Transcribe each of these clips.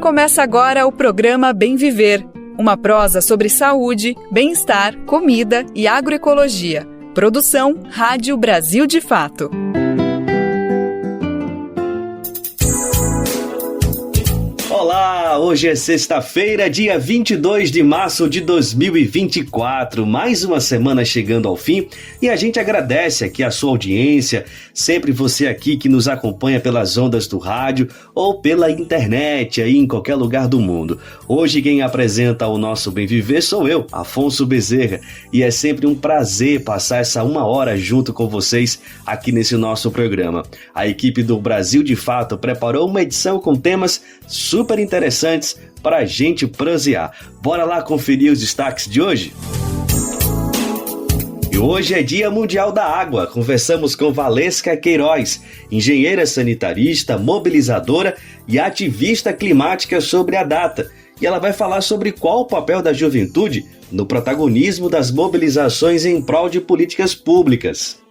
Começa agora o programa Bem Viver, uma prosa sobre saúde, bem-estar, comida e agroecologia. Produção Rádio Brasil de Fato. Olá, hoje é sexta-feira, dia 22 de março de 2024, mais uma semana chegando ao fim e a gente agradece aqui a sua audiência, sempre você aqui que nos acompanha pelas ondas do rádio ou pela internet aí em qualquer lugar do mundo. Hoje quem apresenta o nosso Bem Viver sou eu, Afonso Bezerra, e é sempre um prazer passar essa uma hora junto com vocês aqui nesse nosso programa. A equipe do Brasil de Fato preparou uma edição com temas super interessantes para a gente prosear. Bora lá conferir os destaques de hoje? E hoje é Dia Mundial da Água. Conversamos com Valesca Queiroz, engenheira sanitarista, mobilizadora e ativista climática sobre a data. E ela vai falar sobre qual o papel da juventude no protagonismo das mobilizações em prol de políticas públicas.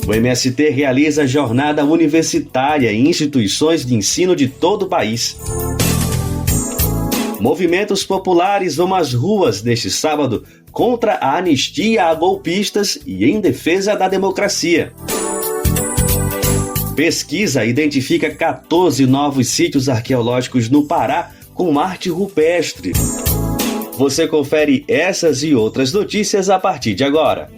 O MST realiza jornada universitária em instituições de ensino de todo o país. Movimentos populares vão às ruas neste sábado contra a anistia a golpistas e em defesa da democracia. Pesquisa identifica 14 novos sítios arqueológicos no Pará com arte rupestre. Você confere essas e outras notícias a partir de agora.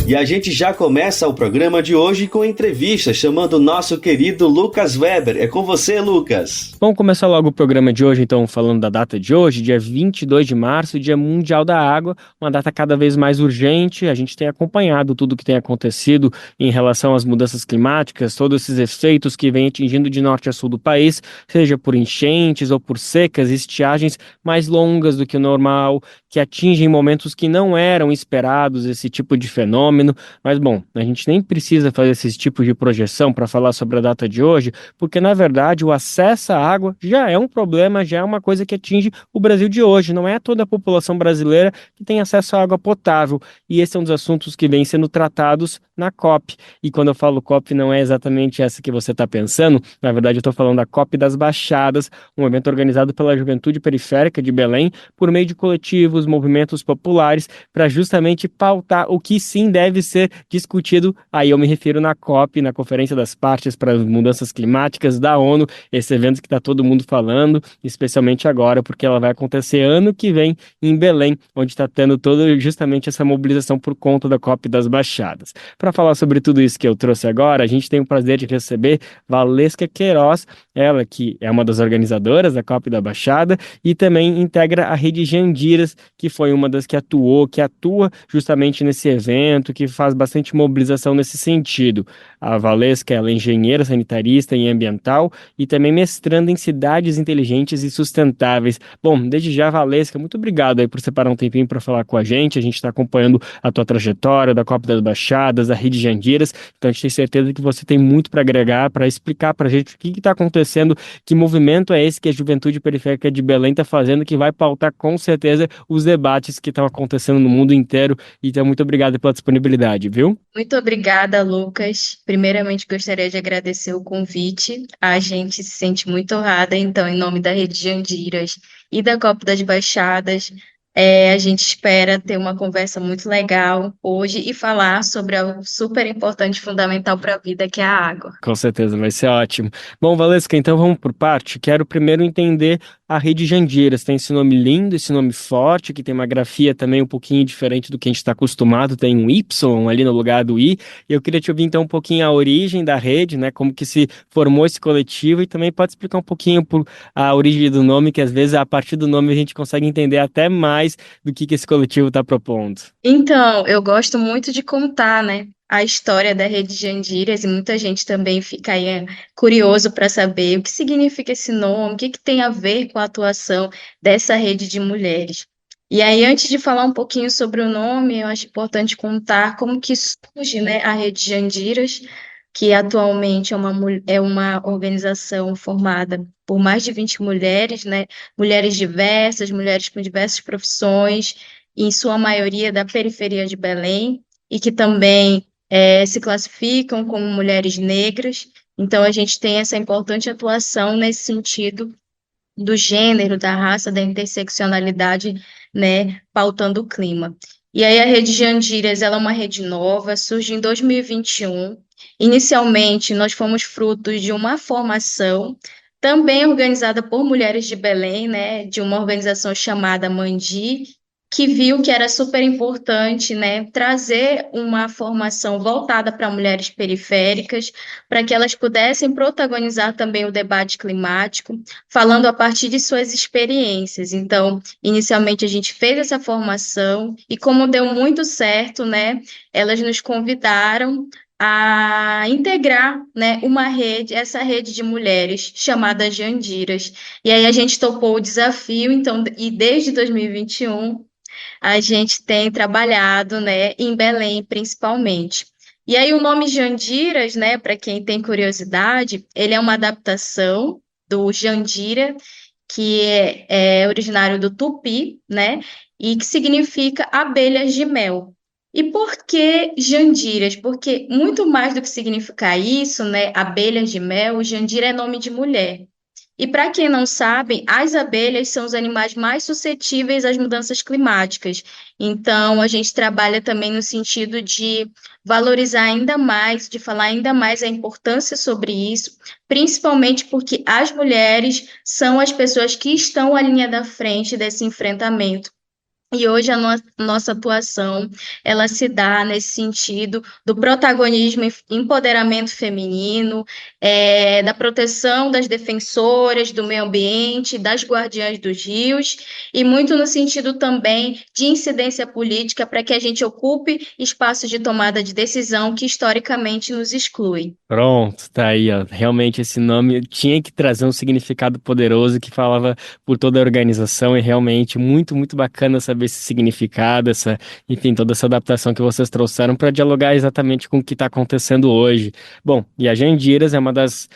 E a gente já começa o programa de hoje com entrevista, chamando o nosso querido Lucas Weber. É com você, Lucas. Vamos começar logo o programa de hoje, então, falando da data de hoje, dia 22 de março, Dia Mundial da Água, uma data cada vez mais urgente. A gente tem acompanhado tudo o que tem acontecido em relação às mudanças climáticas, todos esses efeitos que vêm atingindo de norte a sul do país, seja por enchentes ou por secas, estiagens mais longas do que o normal, que atingem momentos que não eram esperados, esse tipo de fenômeno. Mas, bom, a gente nem precisa fazer esse tipo de projeção para falar sobre a data de hoje, porque, na verdade, o acesso à água já é um problema, já é uma coisa que atinge o Brasil de hoje. Não é toda a população brasileira que tem acesso à água potável. E esse é um dos assuntos que vem sendo tratados na COP. E quando eu falo COP, não é exatamente essa que você está pensando. Na verdade, eu estou falando da COP das Baixadas, um evento organizado pela Juventude Periférica de Belém, por meio de coletivos, movimentos populares, para justamente pautar o que sim deve ser discutido. Aí eu me refiro na COP, na Conferência das Partes para as Mudanças Climáticas da ONU, esse evento que está todo mundo falando, especialmente agora, porque ela vai acontecer ano que vem em Belém, onde está tendo toda justamente essa mobilização por conta da COP das Baixadas. Para falar sobre tudo isso que eu trouxe agora, a gente tem o prazer de receber Valesca Queiroz, ela que é uma das organizadoras da COP da Baixada e também integra a Rede Jandiras, que foi uma das que atua justamente nesse evento, que faz bastante mobilização nesse sentido. A Valesca, ela é engenheira sanitarista e ambiental e também mestranda em cidades inteligentes e sustentáveis. Bom, desde já, Valesca, muito obrigado aí por separar um tempinho para falar com a gente está acompanhando a tua trajetória da Copa das Baixadas, da Rede Jandiras, então a gente tem certeza que você tem muito para agregar, para explicar para a gente o que está acontecendo, que movimento é esse que a Juventude Periférica de Belém está fazendo, que vai pautar com certeza os debates que estão acontecendo no mundo inteiro. Então, muito obrigado pela disponibilidade, viu? Muito obrigada, Lucas. Primeiramente, gostaria de agradecer o convite. A gente se sente muito honrada, então, em nome da Rede Jandiras e da Copa das Baixadas, a gente espera ter uma conversa muito legal hoje e falar sobre algo super importante e fundamental para a vida, que é a água. Com certeza, vai ser ótimo. Bom, Valesca, então vamos por parte. Quero primeiro entender a Rede Jandiras. Tem esse nome lindo, esse nome forte, que tem uma grafia também um pouquinho diferente do que a gente está acostumado. Tem um Y ali no lugar do I. E eu queria te ouvir então um pouquinho a origem da rede, né? Como que se formou esse coletivo e também pode explicar um pouquinho a origem do nome, que às vezes a partir do nome a gente consegue entender até mais do que esse coletivo está propondo. Então, eu gosto muito de contar, né, a história da Rede Jandiras e muita gente também fica aí curioso para saber o que significa esse nome, o que tem a ver com a atuação dessa rede de mulheres. E aí, antes de falar um pouquinho sobre o nome, eu acho importante contar como que surge, né, a Rede Jandiras, que atualmente é uma organização formada por mais de 20 mulheres, né? Mulheres diversas, mulheres com diversas profissões, em sua maioria da periferia de Belém, e que também se classificam como mulheres negras, Então, a gente tem essa importante atuação nesse sentido do gênero, da raça, da interseccionalidade, né, pautando o clima. E aí a Rede Jandirias, ela é uma rede nova, surge em 2021. Inicialmente, nós fomos frutos de uma formação também organizada por mulheres de Belém, né, de uma organização chamada Mandi, que viu que era super importante, né, trazer uma formação voltada para mulheres periféricas, para que elas pudessem protagonizar também o debate climático, falando a partir de suas experiências. Então, inicialmente a gente fez essa formação e como deu muito certo, né, elas nos convidaram a integrar, né, uma rede, essa rede de mulheres chamada Jandiras. E aí a gente topou o desafio, então, e desde 2021 a gente tem trabalhado, né, em Belém, principalmente. E aí o nome Jandiras, né, para quem tem curiosidade, ele é uma adaptação do Jandira, que é originário do Tupi, né, e que significa abelhas de mel. E por que Jandiras? Porque muito mais do que significar isso, né, abelhas de mel, Jandira é nome de mulher. E para quem não sabe, as abelhas são os animais mais suscetíveis às mudanças climáticas. Então, a gente trabalha também no sentido de valorizar ainda mais, de falar ainda mais a importância sobre isso, principalmente porque as mulheres são as pessoas que estão à linha da frente desse enfrentamento. E hoje a nossa atuação, ela se dá nesse sentido do protagonismo e empoderamento feminino, da proteção das defensoras do meio ambiente, das guardiãs dos rios, e muito no sentido também de incidência política para que a gente ocupe espaços de tomada de decisão que historicamente nos excluem. Pronto, tá aí, ó. Realmente esse nome tinha que trazer um significado poderoso que falava por toda a organização e realmente muito, muito bacana saber esse significado, essa, enfim, toda essa adaptação que vocês trouxeram para dialogar exatamente com o que está acontecendo hoje. Bom, e a Jandiras é uma das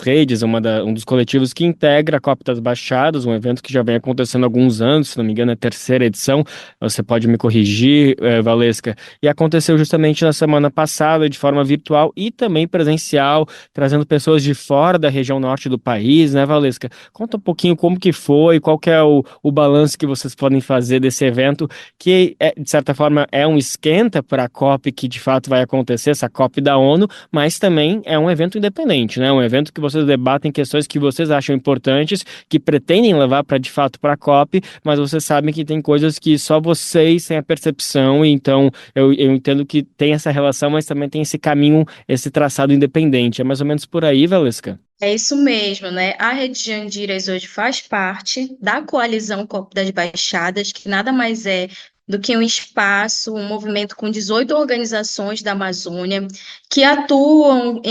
redes, um dos coletivos que integra a Copa das Baixadas, um evento que já vem acontecendo há alguns anos, se não me engano, é a terceira edição. Você pode me corrigir, Valesca, e aconteceu justamente na semana passada, de forma virtual e também presencial, trazendo pessoas de fora da região norte do país, né, Valesca? Conta um pouquinho como que foi, qual que é o balanço que vocês podem fazer desse evento, que, de certa forma, é um esquenta para a COP que de fato vai acontecer, essa COP da ONU, mas também é um evento independente, né? Um evento que vocês debatem questões que vocês acham importantes, que pretendem levar para de fato para a COP, mas vocês sabem que tem coisas que só vocês têm a percepção, e então eu entendo que tem essa relação, mas também tem esse caminho, esse traçado independente. É mais ou menos por aí, Valesca? É isso mesmo, né? A Rede Jandiras hoje faz parte da coalizão Copo das Baixadas, que nada mais é do que um espaço, um movimento com 18 organizações da Amazônia, que atuam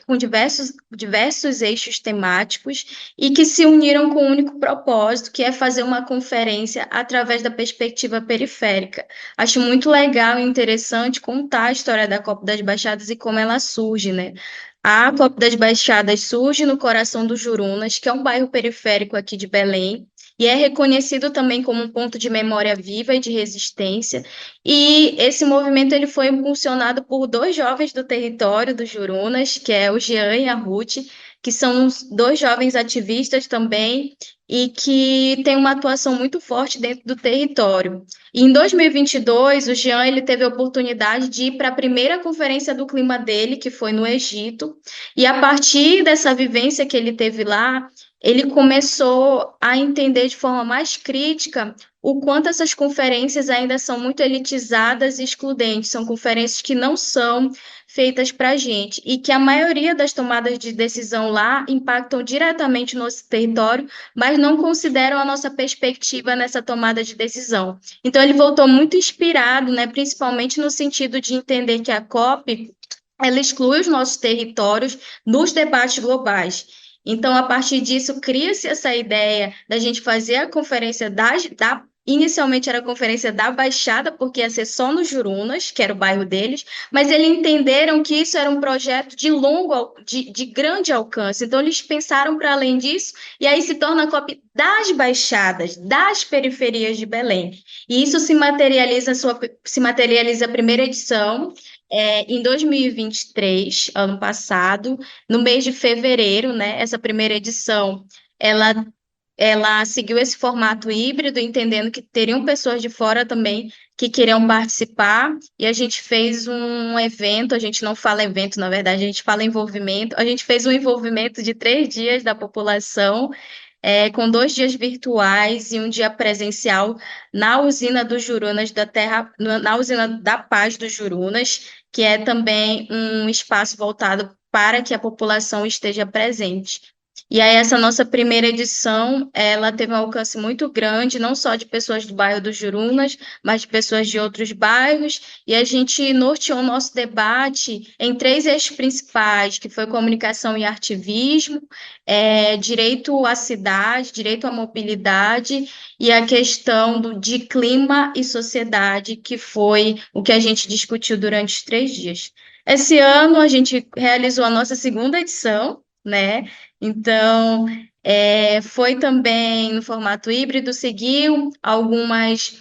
com diversos eixos temáticos e que se uniram com um único propósito, que é fazer uma conferência através da perspectiva periférica. Acho muito legal e interessante contar a história da Copa das Baixadas e como ela surge, né? A Copa das Baixadas surge no coração do Jurunas, que é um bairro periférico aqui de Belém, e é reconhecido também como um ponto de memória viva e de resistência. E esse movimento ele foi impulsionado por dois jovens do território do Jurunas, que é o Jean e a Ruth, que são dois jovens ativistas também e que têm uma atuação muito forte dentro do território. E em 2022, o Jean ele teve a oportunidade de ir para a primeira conferência do clima dele, que foi no Egito, e a partir dessa vivência que ele teve lá, ele começou a entender de forma mais crítica o quanto essas conferências ainda são muito elitizadas e excludentes, são conferências que não são feitas para a gente, e que a maioria das tomadas de decisão lá impactam diretamente no nosso território, mas não consideram a nossa perspectiva nessa tomada de decisão. Então, ele voltou muito inspirado, né, principalmente no sentido de entender que a COP ela exclui os nossos territórios nos debates globais. Então, a partir disso, cria-se essa ideia da gente fazer a conferência inicialmente era a conferência da Baixada, porque ia ser só no Jurunas, que era o bairro deles, mas eles entenderam que isso era um projeto de grande alcance. Então, eles pensaram para além disso, e aí se torna a COP das Baixadas, das periferias de Belém. E isso se materializa a primeira edição, Em 2023, ano passado, no mês de fevereiro, né, essa primeira edição, ela, ela seguiu esse formato híbrido, entendendo que teriam pessoas de fora também que queriam participar, e a gente fez um evento, a gente não fala evento, na verdade, a gente fala envolvimento, a gente fez um envolvimento de 3 dias da população, com 2 dias virtuais e um dia presencial na usina dos Jurunas da Terra, na usina da Paz dos Jurunas, que é também um espaço voltado para que a população esteja presente. E aí, essa nossa primeira edição, ela teve um alcance muito grande, não só de pessoas do bairro dos Jurunas, mas de pessoas de outros bairros, e a gente norteou o nosso debate em 3 eixos principais, que foi comunicação e ativismo, direito à cidade, direito à mobilidade e a questão de clima e sociedade, que foi o que a gente discutiu durante os 3 dias. Esse ano a gente realizou a nossa segunda edição, né? Então, foi também no formato híbrido, seguiu algumas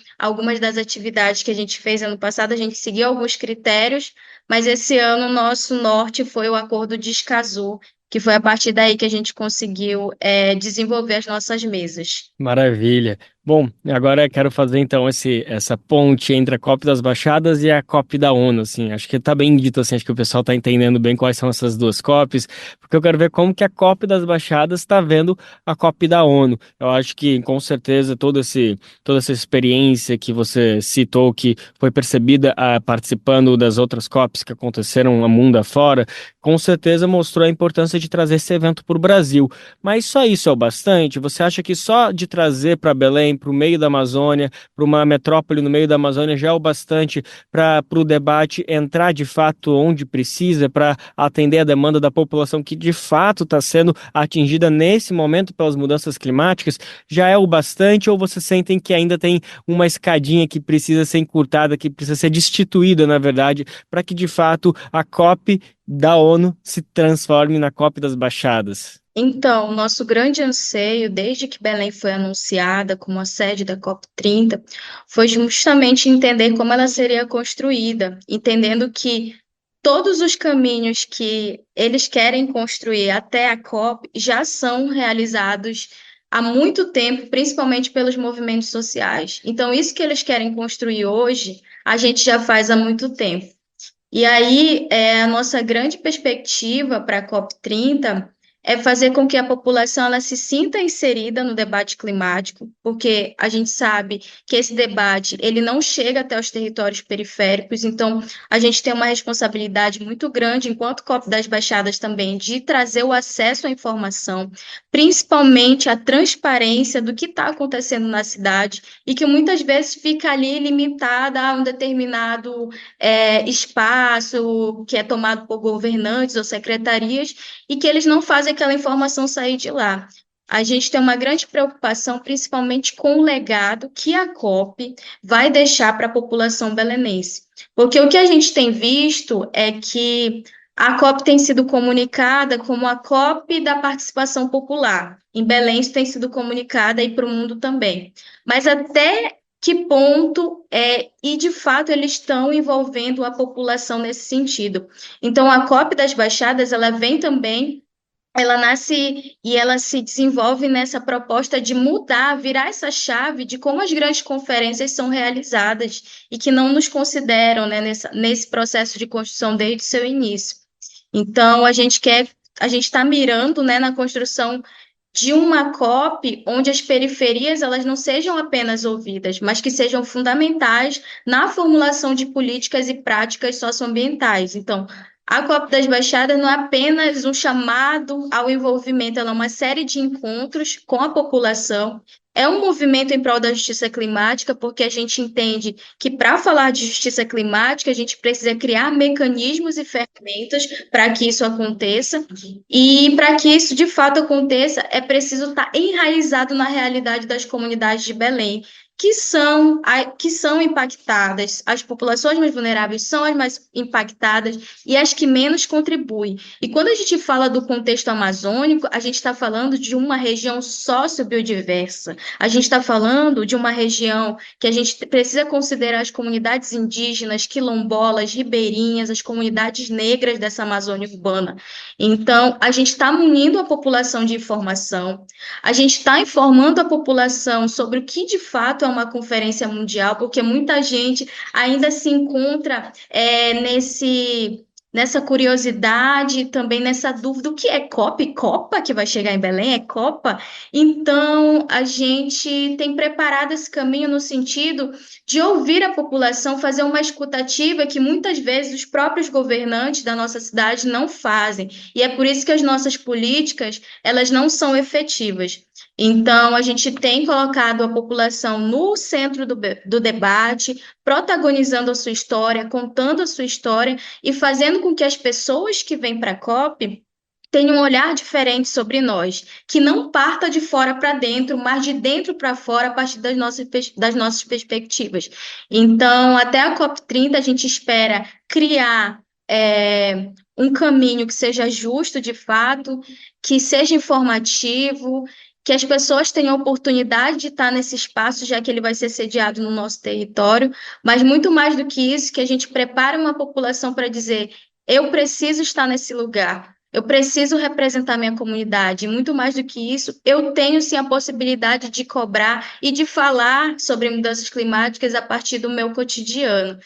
das atividades que a gente fez ano passado, a gente seguiu alguns critérios, mas esse ano o nosso norte foi o Acordo de Escazú, que foi a partir daí que a gente conseguiu desenvolver as nossas mesas. Maravilha. Bom, agora eu quero fazer então essa ponte entre a COP das Baixadas e a COP da ONU, assim, acho que tá bem dito, assim, acho que o pessoal tá entendendo bem quais são essas duas COPs, porque eu quero ver como que a COP das Baixadas está vendo a COP da ONU. Eu acho que, com certeza, toda essa experiência que você citou, que foi percebida participando das outras COPs que aconteceram a mundo afora, com certeza mostrou a importância de trazer esse evento para o Brasil. Mas só isso é o bastante? Você acha que só de trazer para Belém, para o meio da Amazônia, para uma metrópole no meio da Amazônia, já é o bastante para o debate entrar de fato onde precisa, para atender a demanda da população que de fato está sendo atingida nesse momento pelas mudanças climáticas? Já é o bastante ou vocês sentem que ainda tem uma escadinha que precisa ser encurtada, que precisa ser destituída, na verdade, para que de fato a COP da ONU se transforme na COP das Baixadas? Então, nosso grande anseio, desde que Belém foi anunciada como a sede da COP30, foi justamente entender como ela seria construída, entendendo que todos os caminhos que eles querem construir até a COP já são realizados há muito tempo, principalmente pelos movimentos sociais. Então, isso que eles querem construir hoje, a gente já faz há muito tempo. E aí, a nossa grande perspectiva para a COP30 é fazer com que a população ela se sinta inserida no debate climático, porque a gente sabe que esse debate ele não chega até os territórios periféricos, então a gente tem uma responsabilidade muito grande, enquanto COP das Baixadas também, de trazer o acesso à informação, principalmente a transparência do que está acontecendo na cidade, e que muitas vezes fica ali limitada a um determinado espaço que é tomado por governantes ou secretarias e que eles não fazem aquela informação sair de lá. A gente tem uma grande preocupação, principalmente com o legado que a COP vai deixar para a população belenense. Porque o que a gente tem visto é que a COP tem sido comunicada como a COP da participação popular. Em Belém, isso tem sido comunicada e para o mundo também. Mas até que ponto e de fato eles estão envolvendo a população nesse sentido. Então a COP das Baixadas ela vem também, ela nasce e ela se desenvolve nessa proposta de mudar, virar essa chave de como as grandes conferências são realizadas e que não nos consideram, né, nesse processo de construção desde o seu início. Então a gente está mirando, né, na construção de uma COP onde as periferias elas não sejam apenas ouvidas, mas que sejam fundamentais na formulação de políticas e práticas socioambientais. Então, a COP das Baixadas não é apenas um chamado ao envolvimento, ela é uma série de encontros com a população. É um movimento em prol da justiça climática, porque a gente entende que para falar de justiça climática, a gente precisa criar mecanismos e ferramentas para que isso aconteça. E para que isso de fato aconteça, é preciso estar enraizado na realidade das comunidades de Belém, que são impactadas, as populações mais vulneráveis são as mais impactadas e as que menos contribuem. E quando a gente fala do contexto amazônico, a gente está falando de uma região sociobiodiversa, a gente está falando de uma região que a gente precisa considerar as comunidades indígenas, quilombolas, ribeirinhas, as comunidades negras dessa Amazônia urbana. Então, a gente está munindo a população de informação, a gente está informando a população sobre o que de fato é uma conferência mundial, porque muita gente ainda se encontra nessa curiosidade, também nessa dúvida, o que é COP? Copa que vai chegar em Belém? É Copa? Então, a gente tem preparado esse caminho no sentido de ouvir a população, fazer uma escutativa que muitas vezes os próprios governantes da nossa cidade não fazem. E é por isso que as nossas políticas, elas não são efetivas. Então, a gente tem colocado a população no centro do debate, protagonizando a sua história, contando a sua história e fazendo com que as pessoas que vêm para a COP tenham um olhar diferente sobre nós, que não parta de fora para dentro, mas de dentro para fora a partir das nossas perspectivas. Então, até a COP30, a gente espera criar um caminho que seja justo de fato, que seja informativo, que as pessoas tenham a oportunidade de estar nesse espaço, já que ele vai ser sediado no nosso território, mas muito mais do que isso, que a gente prepare uma população para dizer: eu preciso estar nesse lugar, eu preciso representar minha comunidade. E muito mais do que isso, eu tenho sim a possibilidade de cobrar e de falar sobre mudanças climáticas a partir do meu cotidiano.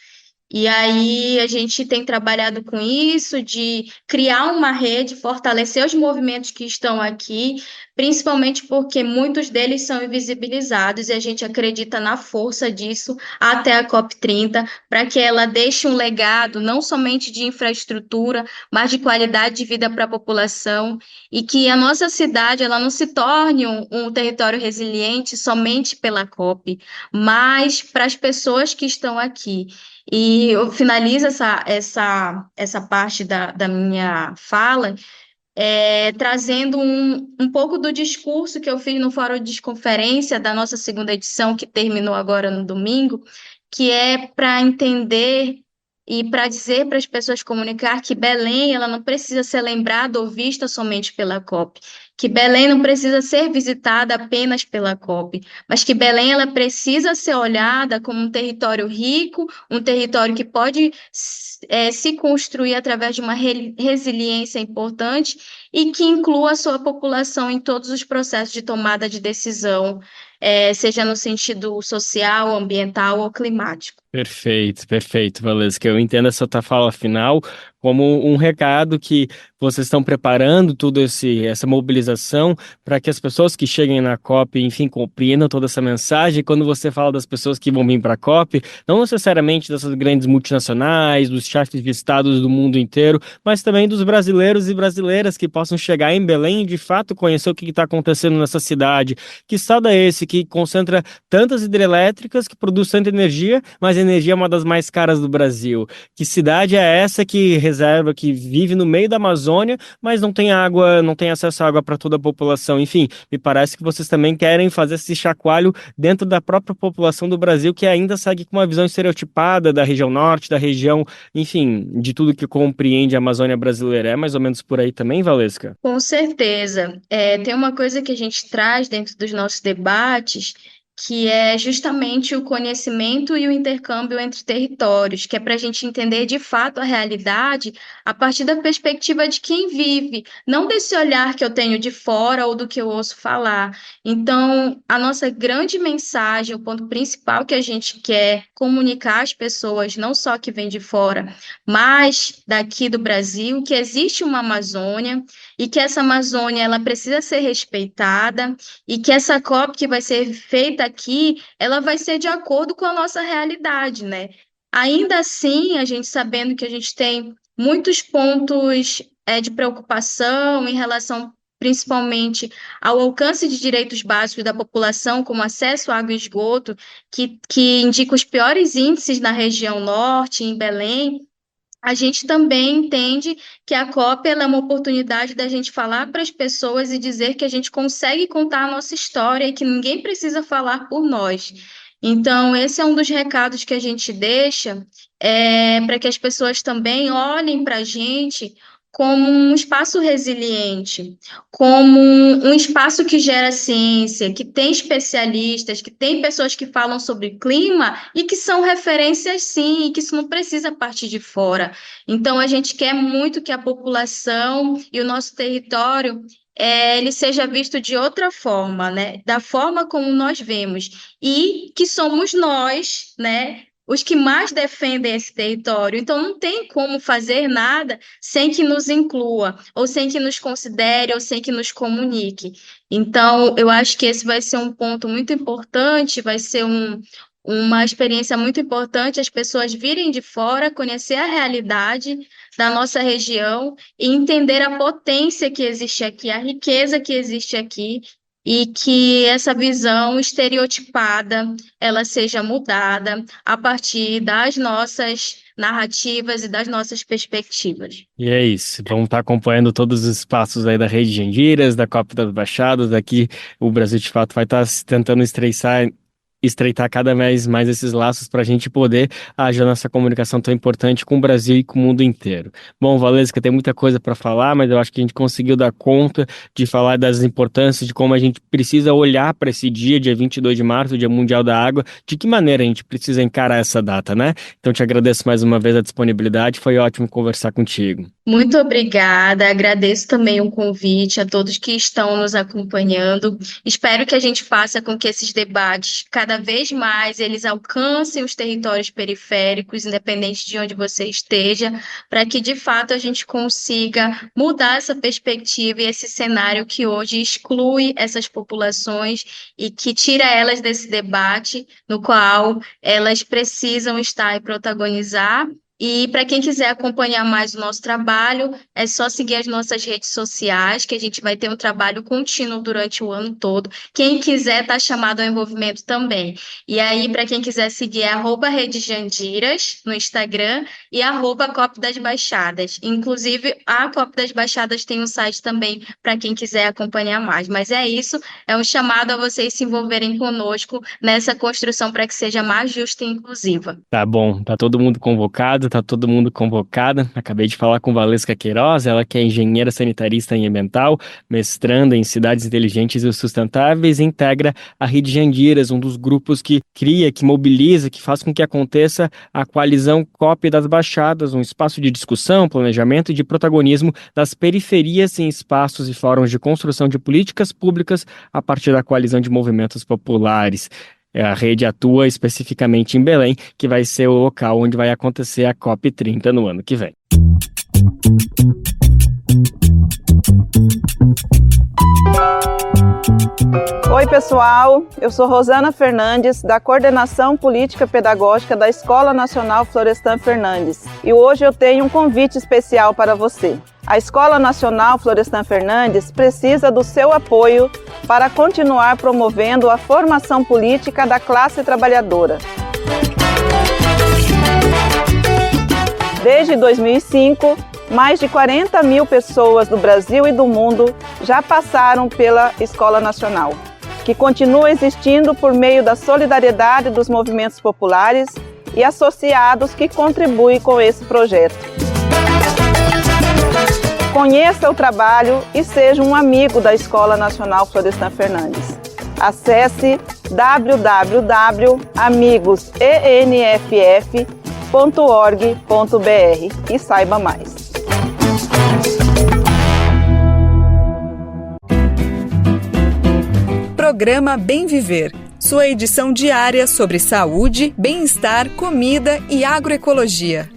E aí a gente tem trabalhado com isso, de criar uma rede, fortalecer os movimentos que estão aqui, principalmente porque muitos deles são invisibilizados e a gente acredita na força disso até a COP30, para que ela deixe um legado não somente de infraestrutura, mas de qualidade de vida para a população e que a nossa cidade ela não se torne um território resiliente somente pela COP, mas para as pessoas que estão aqui. E eu finalizo essa parte da minha fala trazendo um pouco do discurso que eu fiz no Fórum de Conferência da nossa segunda edição, que terminou agora no domingo, que é para entender e para dizer para as pessoas comunicar que Belém ela não precisa ser lembrada ou vista somente pela COP, que Belém não precisa ser visitada apenas pela COP, mas que Belém ela precisa ser olhada como um território rico, um território que pode se construir através de uma resiliência importante e que inclua a sua população em todos os processos de tomada de decisão, seja no sentido social, ambiental ou climático. Perfeito, perfeito, Valesca. Eu entendo essa tua fala final como um recado que vocês estão preparando toda essa mobilização para que as pessoas que cheguem na COP, enfim, compreendam toda essa mensagem. Quando você fala das pessoas que vão vir para a COP, não necessariamente dessas grandes multinacionais, dos chefes de estados do mundo inteiro, mas também dos brasileiros e brasileiras que possam chegar em Belém e de fato conhecer o que está acontecendo nessa cidade. Que estado é esse que concentra tantas hidrelétricas, que produz tanta energia, mas a energia é uma das mais caras do Brasil? Que cidade é essa que reserva, que vive no meio da Amazônia, mas não tem água, não tem acesso à água para toda a população? Enfim, me parece que vocês também querem fazer esse chacoalho dentro da própria população do Brasil, que ainda segue com uma visão estereotipada da região norte, da região, enfim, de tudo que compreende a Amazônia brasileira. É mais ou menos por aí também, Valesca? Com certeza. Tem uma coisa que a gente traz dentro dos nossos debates, que é justamente o conhecimento e o intercâmbio entre territórios, que é para a gente entender de fato a realidade a partir da perspectiva de quem vive, não desse olhar que eu tenho de fora ou do que eu ouço falar. Então, a nossa grande mensagem, o ponto principal que a gente quer comunicar às pessoas, não só que vêm de fora, mas daqui do Brasil, que existe uma Amazônia e que essa Amazônia ela precisa ser respeitada e que essa COP que vai ser feita aqui, ela vai ser de acordo com a nossa realidade, né? Ainda assim, a gente sabendo que a gente tem muitos pontos de preocupação em relação principalmente ao alcance de direitos básicos da população, como acesso à água e esgoto, que indica os piores índices na região norte, em Belém. A gente também entende que a COP ela é uma oportunidade da gente falar para as pessoas e dizer que a gente consegue contar a nossa história e que ninguém precisa falar por nós. Então, esse é um dos recados que a gente deixa, para que as pessoas também olhem para a gente como um espaço resiliente, como um espaço que gera ciência, que tem especialistas, que tem pessoas que falam sobre clima e que são referências, sim, e que isso não precisa partir de fora. Então, a gente quer muito que a população e o nosso território ele seja visto de outra forma, né? Da forma como nós vemos, e que somos nós, né? Os que mais defendem esse território. Então, não tem como fazer nada sem que nos inclua, ou sem que nos considere, ou sem que nos comunique. Então, eu acho que esse vai ser um ponto muito importante, vai ser uma experiência muito importante, as pessoas virem de fora, conhecer a realidade da nossa região e entender a potência que existe aqui, a riqueza que existe aqui, e que essa visão estereotipada ela seja mudada a partir das nossas narrativas e das nossas perspectivas. E é isso, vamos estar acompanhando todos os passos aí da Rede Jandiras, da COP das Baixadas. Aqui o Brasil de fato vai estar tentando estreitar cada vez mais esses laços para a gente poder agir nessa comunicação tão importante com o Brasil e com o mundo inteiro. Bom, Valesca, tem muita coisa para falar, mas eu acho que a gente conseguiu dar conta de falar das importâncias, de como a gente precisa olhar para esse dia 22 de março, Dia Mundial da Água, de que maneira a gente precisa encarar essa data, né? Então, te agradeço mais uma vez a disponibilidade, foi ótimo conversar contigo. Muito obrigada, agradeço também o convite a todos que estão nos acompanhando. Espero que a gente faça com que esses debates, cada vez mais, eles alcancem os territórios periféricos, independente de onde você esteja, para que, de fato, a gente consiga mudar essa perspectiva e esse cenário que hoje exclui essas populações e que tira elas desse debate no qual elas precisam estar e protagonizar. E para quem quiser acompanhar mais o nosso trabalho, é só seguir as nossas redes sociais, que a gente vai ter um trabalho contínuo durante o ano todo. Quem quiser está chamado ao envolvimento também. E aí, para quem quiser seguir, é @Rede Jandiras no Instagram e @Copa das Baixadas. Inclusive, a Copa das Baixadas tem um site também para quem quiser acompanhar mais. Mas é isso, é um chamado a vocês se envolverem conosco nessa construção para que seja mais justa e inclusiva. Tá bom, tá todo mundo convocado, tá todo mundo convocada. Acabei de falar com Valesca Queiroz, ela que é engenheira sanitarista e ambiental, mestranda em cidades inteligentes e sustentáveis, e integra a Rede Jandiras, um dos grupos que cria, que mobiliza, que faz com que aconteça a coalizão COP das Baixadas, um espaço de discussão, planejamento e de protagonismo das periferias em espaços e fóruns de construção de políticas públicas a partir da coalizão de movimentos populares. A rede atua especificamente em Belém, que vai ser o local onde vai acontecer a COP30 no ano que vem. Oi, pessoal. Eu sou Rosana Fernandes, da Coordenação Política Pedagógica da Escola Nacional Florestan Fernandes. E hoje eu tenho um convite especial para você. A Escola Nacional Florestan Fernandes precisa do seu apoio para continuar promovendo a formação política da classe trabalhadora. Desde 2005, mais de 40 mil pessoas do Brasil e do mundo já passaram pela Escola Nacional, que continua existindo por meio da solidariedade dos movimentos populares e associados que contribuem com esse projeto. Conheça o trabalho e seja um amigo da Escola Nacional Florestan Fernandes. Acesse www.amigosenff.org.br e saiba mais. Programa Bem Viver, sua edição diária sobre saúde, bem-estar, comida e agroecologia.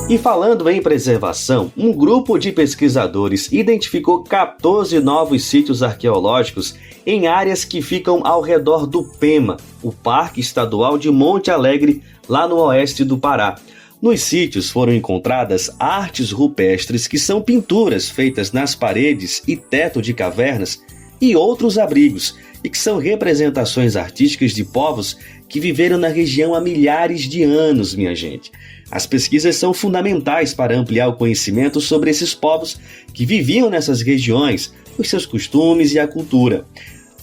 E falando em preservação, um grupo de pesquisadores identificou 14 novos sítios arqueológicos em áreas que ficam ao redor do PEMA, o Parque Estadual de Monte Alegre, lá no oeste do Pará. Nos sítios foram encontradas artes rupestres, que são pinturas feitas nas paredes e teto de cavernas, e outros abrigos, e que são representações artísticas de povos que viveram na região há milhares de anos, minha gente. As pesquisas são fundamentais para ampliar o conhecimento sobre esses povos que viviam nessas regiões, os seus costumes e a cultura.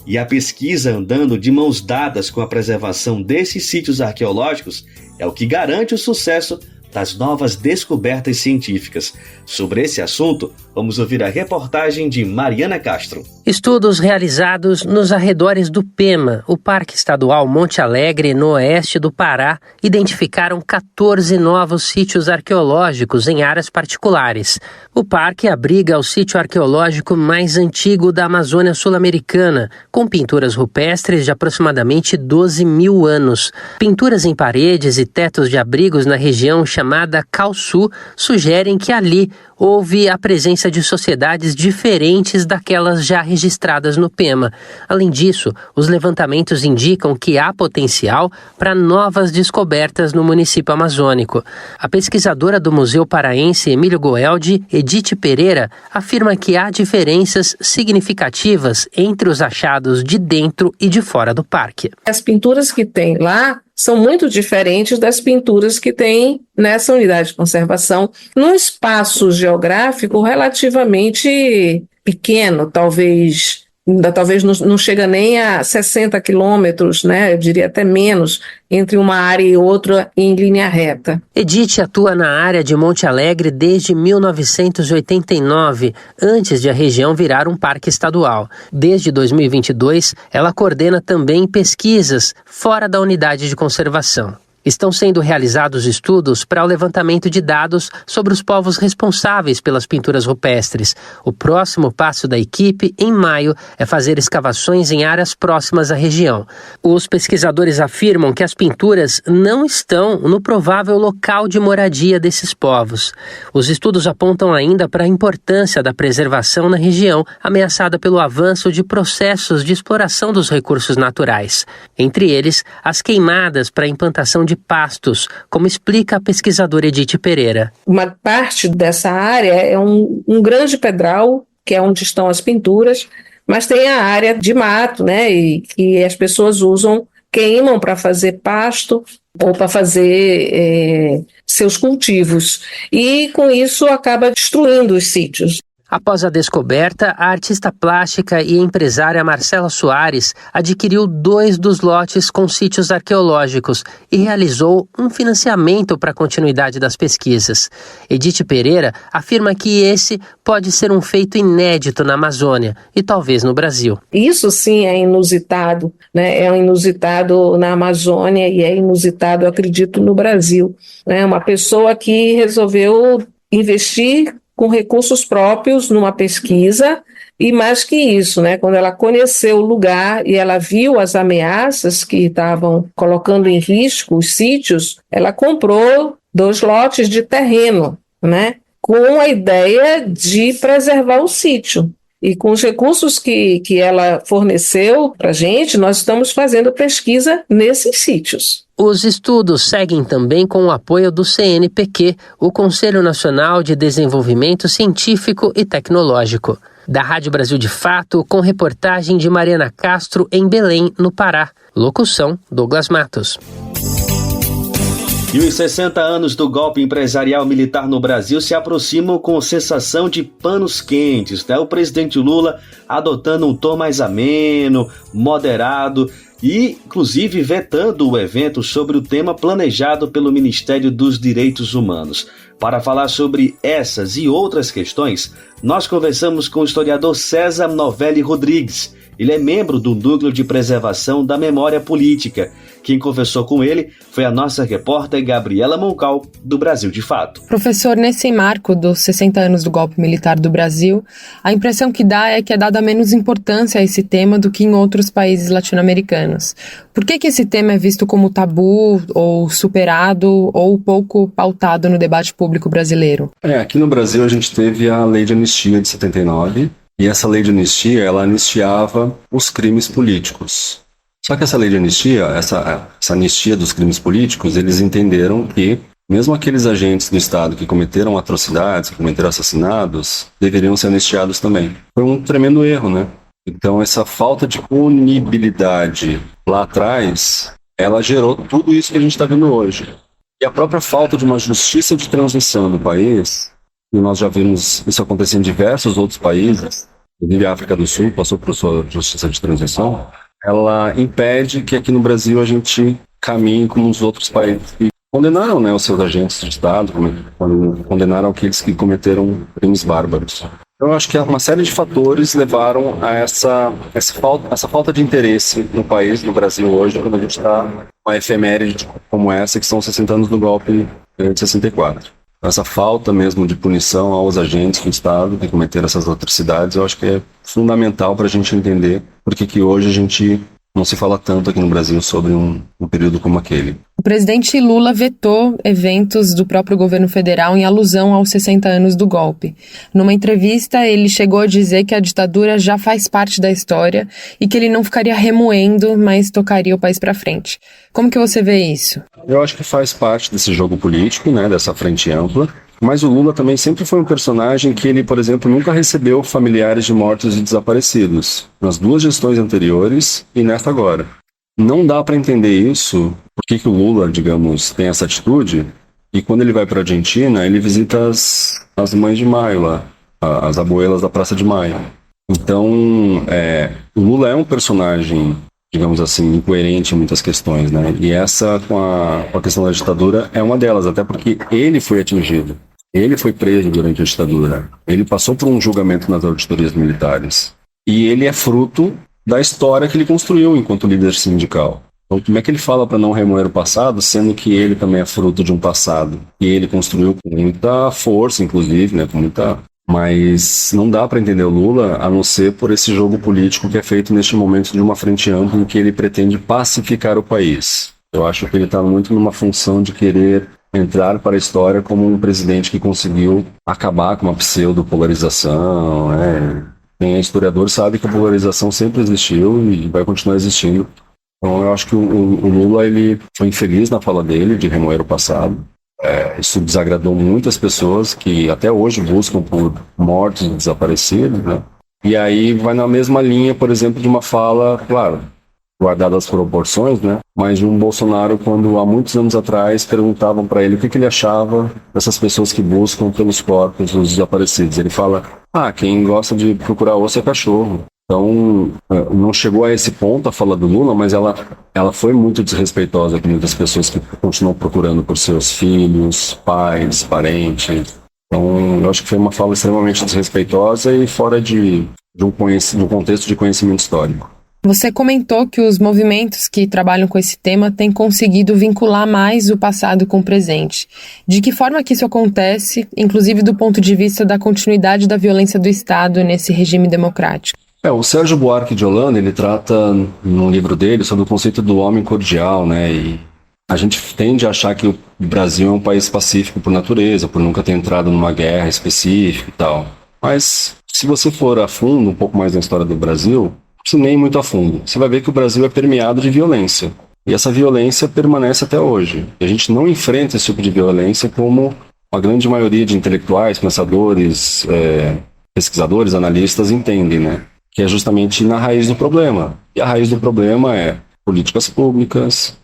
E a pesquisa andando de mãos dadas com a preservação desses sítios arqueológicos é o que garante o sucesso das novas descobertas científicas. Sobre esse assunto, vamos ouvir a reportagem de Mariana Castro. Estudos realizados nos arredores do PEMA, o Parque Estadual Monte Alegre, no oeste do Pará, identificaram 14 novos sítios arqueológicos em áreas particulares. O parque abriga o sítio arqueológico mais antigo da Amazônia Sul-Americana, com pinturas rupestres de aproximadamente 12 mil anos. Pinturas em paredes e tetos de abrigos na região chamada Calçu sugerem que ali houve a presença de sociedades diferentes daquelas já registradas no PEMA. Além disso, os levantamentos indicam que há potencial para novas descobertas no município amazônico. A pesquisadora do Museu Paraense Emílio Goeldi, Edith Pereira, afirma que há diferenças significativas entre os achados de dentro e de fora do parque. As pinturas que tem lá são muito diferentes das pinturas que tem nessa unidade de conservação, num espaço geográfico relativamente pequeno, talvez não chega nem a 60 quilômetros, né? Eu diria até menos, entre uma área e outra em linha reta. Edith atua na área de Monte Alegre desde 1989, antes de a região virar um parque estadual. Desde 2022, ela coordena também pesquisas fora da unidade de conservação. Estão sendo realizados estudos para o levantamento de dados sobre os povos responsáveis pelas pinturas rupestres. O próximo passo da equipe, em maio, é fazer escavações em áreas próximas à região. Os pesquisadores afirmam que as pinturas não estão no provável local de moradia desses povos. Os estudos apontam ainda para a importância da preservação na região, ameaçada pelo avanço de processos de exploração dos recursos naturais. Entre eles, as queimadas para a implantação de pastos, como explica a pesquisadora Edith Pereira. Uma parte dessa área é um grande pedral, que é onde estão as pinturas, mas tem a área de mato, né, e que as pessoas queimam para fazer pasto ou para fazer seus cultivos. E com isso acaba destruindo os sítios. Após a descoberta, a artista plástica e empresária Marcela Soares adquiriu 2 dos lotes com sítios arqueológicos e realizou um financiamento para a continuidade das pesquisas. Edith Pereira afirma que esse pode ser um feito inédito na Amazônia e talvez no Brasil. Isso sim é inusitado, né? É inusitado na Amazônia e é inusitado, eu acredito, no Brasil, né? Uma pessoa que resolveu investir com recursos próprios numa pesquisa, e mais que isso, né, quando ela conheceu o lugar e ela viu as ameaças que estavam colocando em risco os sítios, ela comprou 2 lotes de terreno, né, com a ideia de preservar o sítio. E com os recursos que ela forneceu para a gente, nós estamos fazendo pesquisa nesses sítios. Os estudos seguem também com o apoio do CNPq, o Conselho Nacional de Desenvolvimento Científico e Tecnológico. Da Rádio Brasil de Fato, com reportagem de Mariana Castro em Belém, no Pará. Locução, Douglas Matos. E os 60 anos do golpe empresarial militar no Brasil se aproximam com sensação de panos quentes, né? O presidente Lula adotando um tom mais ameno, moderado e, inclusive, vetando o evento sobre o tema planejado pelo Ministério dos Direitos Humanos. Para falar sobre essas e outras questões, nós conversamos com o historiador César Novelli Rodrigues. Ele é membro do Núcleo de Preservação da Memória Política. Quem conversou com ele foi a nossa repórter Gabriela Moncal, do Brasil de Fato. Professor, nesse marco dos 60 anos do golpe militar do Brasil, a impressão que dá é que é dada menos importância a esse tema do que em outros países latino-americanos. Por que esse tema é visto como tabu, ou superado, ou pouco pautado no debate público brasileiro? Aqui no Brasil a gente teve a Lei de Anistia de 79, e essa lei de anistia, ela anistiava os crimes políticos. Só que essa lei de anistia, essa anistia dos crimes políticos, eles entenderam que mesmo aqueles agentes do Estado que cometeram atrocidades, que cometeram assassinatos, deveriam ser anistiados também. Foi um tremendo erro, né? Então essa falta de punibilidade lá atrás, ela gerou tudo isso que a gente está vendo hoje. E a própria falta de uma justiça de transição no país, e nós já vimos isso acontecer em diversos outros países, inclusive a África do Sul passou por sua justiça de transição, ela impede que aqui no Brasil a gente caminhe como os outros países que condenaram, né, os seus agentes de Estado, condenaram aqueles que cometeram crimes bárbaros. Eu acho que uma série de fatores levaram a essa falta de interesse no país, no Brasil hoje, quando a gente está uma efeméride como essa, que são 60 anos do golpe de 64. Essa falta mesmo de punição aos agentes do Estado que cometeram essas atrocidades, eu acho que é fundamental para a gente entender por que hoje a gente não se fala tanto aqui no Brasil sobre um período como aquele. O presidente Lula vetou eventos do próprio governo federal em alusão aos 60 anos do golpe. Numa entrevista, ele chegou a dizer que a ditadura já faz parte da história e que ele não ficaria remoendo, mas tocaria o país para frente. Como que você vê isso? Eu acho que faz parte desse jogo político, né, dessa frente ampla. Mas o Lula também sempre foi um personagem que ele, por exemplo, nunca recebeu familiares de mortos e desaparecidos. Nas 2 gestões anteriores e nesta agora. Não dá para entender isso, por que o Lula, digamos, tem essa atitude, e quando ele vai para a Argentina, ele visita as mães de maio lá, as abuelas da Praça de Maio. Então, o Lula é um personagem, digamos assim, incoerente em muitas questões, né? E essa, com a questão da ditadura, é uma delas, até porque ele foi atingido. Ele foi preso durante a ditadura. Ele passou por um julgamento nas auditorias militares. E ele é fruto da história que ele construiu enquanto líder sindical. Então, como é que ele fala para não remoer o passado, sendo que ele também é fruto de um passado? E ele construiu com muita força, inclusive, né? Com muita... Mas não dá para entender o Lula a não ser por esse jogo político que é feito neste momento de uma frente ampla em que ele pretende pacificar o país. Eu acho que ele está muito numa função de querer entrar para a história como um presidente que conseguiu acabar com uma pseudo-polarização, né? Quem é historiador sabe que a polarização sempre existiu e vai continuar existindo. Então eu acho que o Lula ele foi infeliz na fala dele de remoer o passado. Isso desagradou muitas pessoas que até hoje buscam por mortos e desaparecidos, né? E aí vai na mesma linha, por exemplo, de uma fala, claro, guardadas as proporções, né? Mas de um Bolsonaro quando há muitos anos atrás perguntavam para ele o que ele achava dessas pessoas que buscam pelos corpos dos desaparecidos. Ele fala, quem gosta de procurar osso é cachorro. Então, não chegou a esse ponto a fala do Lula, mas ela foi muito desrespeitosa com muitas pessoas que continuam procurando por seus filhos, pais, parentes. Então, eu acho que foi uma fala extremamente desrespeitosa e fora de um contexto de conhecimento histórico. Você comentou que os movimentos que trabalham com esse tema têm conseguido vincular mais o passado com o presente. De que forma que isso acontece, inclusive do ponto de vista da continuidade da violência do Estado nesse regime democrático? O Sérgio Buarque de Holanda, ele trata num livro dele sobre o conceito do homem cordial, né? E a gente tende a achar que o Brasil é um país pacífico por natureza, por nunca ter entrado numa guerra específica e tal. Mas se você for a fundo, um pouco mais na história do Brasil, nem muito a fundo, você vai ver que o Brasil é permeado de violência. E essa violência permanece até hoje. E a gente não enfrenta esse tipo de violência como a grande maioria de intelectuais, pensadores, pesquisadores, analistas entendem, né? Que é justamente na raiz do problema. E a raiz do problema é políticas públicas,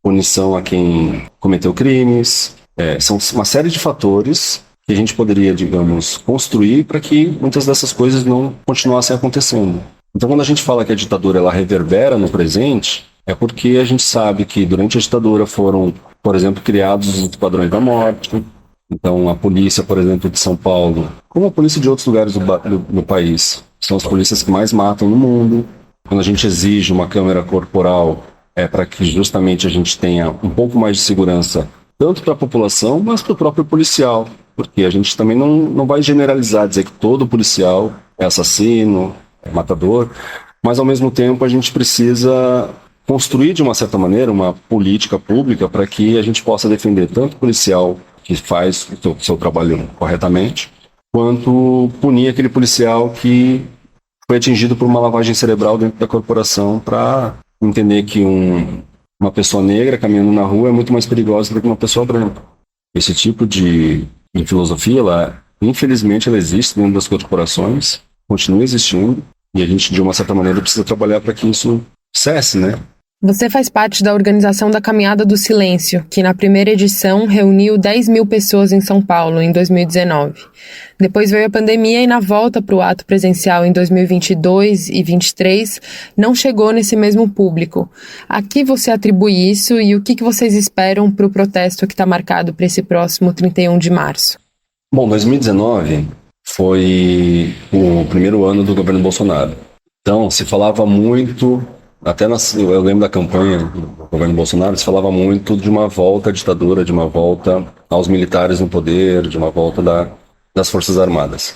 punição a quem cometeu crimes, são uma série de fatores que a gente poderia, digamos, construir para que muitas dessas coisas não continuassem acontecendo. Então, quando a gente fala que a ditadura ela reverbera no presente, é porque a gente sabe que durante a ditadura foram, por exemplo, criados os padrões da morte. Então, a polícia, por exemplo, de São Paulo, como a polícia de outros lugares do país, são as polícias que mais matam no mundo. Quando a gente exige uma câmera corporal, é para que justamente a gente tenha um pouco mais de segurança, tanto para a população, mas para o próprio policial. Porque a gente também não vai generalizar, dizer que todo policial é assassino, é matador, mas ao mesmo tempo a gente precisa construir de uma certa maneira uma política pública para que a gente possa defender tanto o policial que faz o seu trabalho corretamente, quanto punir aquele policial que foi atingido por uma lavagem cerebral dentro da corporação, para entender que uma pessoa negra caminhando na rua é muito mais perigosa do que uma pessoa branca. Esse tipo de filosofia, infelizmente, ela existe dentro das corporações, continua existindo, e a gente, de uma certa maneira, precisa trabalhar para que isso cesse, né? Você faz parte da organização da Caminhada do Silêncio, que na primeira edição reuniu 10 mil pessoas em São Paulo, em 2019. Depois veio a pandemia e na volta para o ato presencial em 2022 e 2023, não chegou nesse mesmo público. A que você atribui isso e o que vocês esperam para o protesto que está marcado para esse próximo 31 de março? Bom, 2019 foi o primeiro ano do governo Bolsonaro. Então, se falava muito... eu lembro da campanha do governo Bolsonaro, se falava muito de uma volta à ditadura, de uma volta aos militares no poder, de uma volta das Forças Armadas.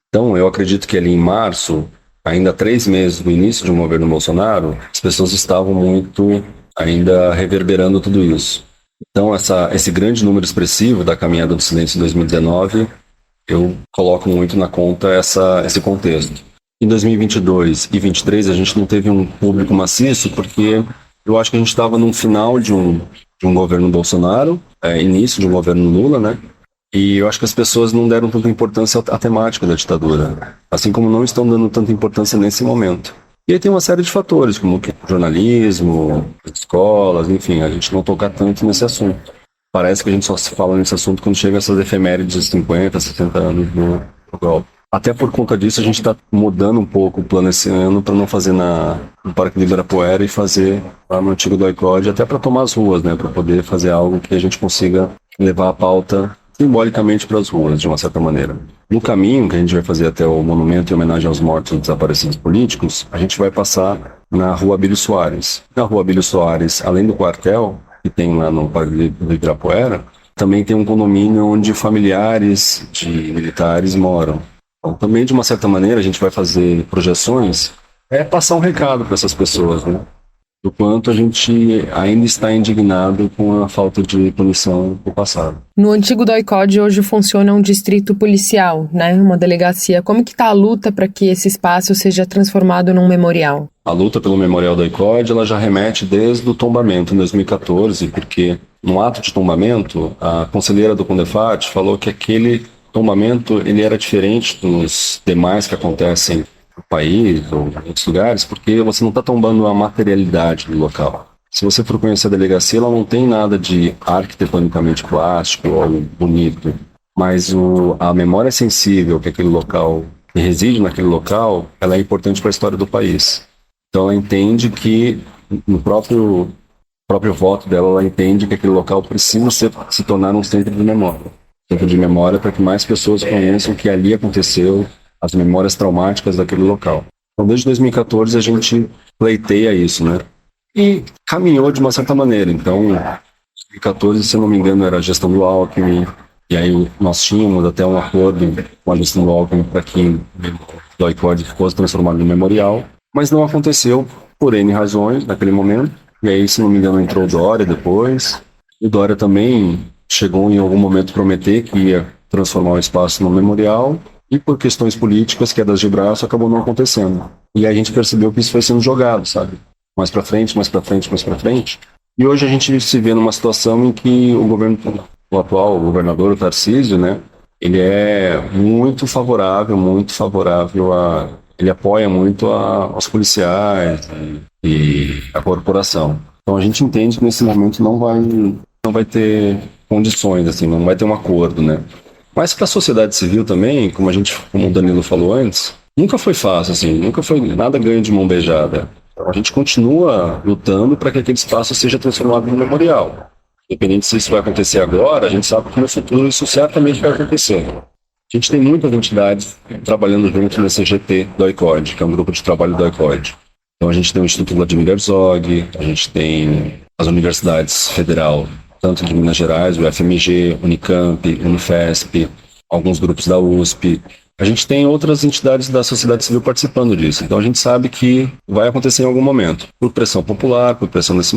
Então, eu acredito que ali em março, ainda 3 meses do início de um governo Bolsonaro, as pessoas estavam muito ainda reverberando tudo isso. Então, esse grande número expressivo da Caminhada do Silêncio em 2019, eu coloco muito na conta esse contexto. Em 2022 e 2023 a gente não teve um público maciço porque eu acho que a gente estava no final de um governo Bolsonaro, início de um governo Lula, né? E eu acho que as pessoas não deram tanta importância à temática da ditadura, assim como não estão dando tanta importância nesse momento. E aí tem uma série de fatores, como jornalismo, escolas, enfim, a gente não toca tanto nesse assunto. Parece que a gente só se fala nesse assunto quando chega essas efemérides de 50, 60 anos do golpe. Até por conta disso, a gente está mudando um pouco o plano esse ano para não fazer no Parque do Ibirapuera e fazer lá no antigo do ICOD, até para tomar as ruas, né? Para poder fazer algo que a gente consiga levar a pauta simbolicamente para as ruas, de uma certa maneira. No caminho que a gente vai fazer até o monumento em homenagem aos mortos e desaparecidos políticos, a gente vai passar na Rua Abílio Soares. Na Rua Abílio Soares, além do quartel que tem lá no Parque do Ibirapuera, também tem um condomínio onde familiares de militares moram. Então, também, de uma certa maneira, a gente vai fazer projeções, passar um recado para essas pessoas, né? Do quanto a gente ainda está indignado com a falta de punição do passado. No antigo DOI-CODE hoje funciona um distrito policial, né? Uma delegacia. Como que está a luta para que esse espaço seja transformado num memorial? A luta pelo memorial DOI-CODE, ela já remete desde o tombamento, em 2014, porque no ato de tombamento, a conselheira do CONDEFAT falou que aquele tombamento ele era diferente dos demais que acontecem no país ou em outros lugares, porque você não está tombando a materialidade do local. Se você for conhecer a delegacia, ela não tem nada de arquitetonicamente plástico ou bonito, mas a memória sensível que aquele local, que reside naquele local, ela é importante para a história do país. Então ela entende que, no próprio voto dela, ela entende que aquele local precisa se tornar um centro de memória. Centro de memória para que mais pessoas conheçam o que ali aconteceu, as memórias traumáticas daquele local. Então, desde 2014, a gente pleiteia isso, né? E caminhou de uma certa maneira. Então, em 2014, se eu não me engano, era a gestão do Alckmin, e aí nós tínhamos até um acordo com a gestão do Alckmin para que o DOI-CODE fosse transformado em memorial, mas não aconteceu por N razões naquele momento. E aí, se não me engano, entrou o Dória depois. E o Dória também chegou em algum momento prometer que ia transformar o espaço no memorial e por questões políticas, quedas de braço, acabou não acontecendo. E aí a gente percebeu que isso foi sendo jogado, sabe? Mais pra frente, mais pra frente, mais pra frente. E hoje a gente se vê numa situação em que o atual governador, o Tarcísio, né? Ele é muito favorável ele apoia muito aos policiais e a corporação. Então a gente entende que nesse momento não vai ter condições, assim, não vai ter um acordo, né? Mas para a sociedade civil também, como o Danilo falou antes, nunca foi fácil, assim, nunca foi nada ganho de mão beijada. A gente continua lutando para que aquele espaço seja transformado em memorial. Independente se isso vai acontecer agora, a gente sabe que no futuro isso certamente vai acontecer. A gente tem muitas entidades trabalhando junto nesse GT do ICOD, que é um grupo de trabalho do ICOD. Então a gente tem o Instituto Vladimir Herzog, a gente tem as universidades federal, tanto de Minas Gerais, o FMG, Unicamp, Unifesp, alguns grupos da USP. A gente tem outras entidades da sociedade civil participando disso. Então a gente sabe que vai acontecer em algum momento, por pressão popular, por pressão desses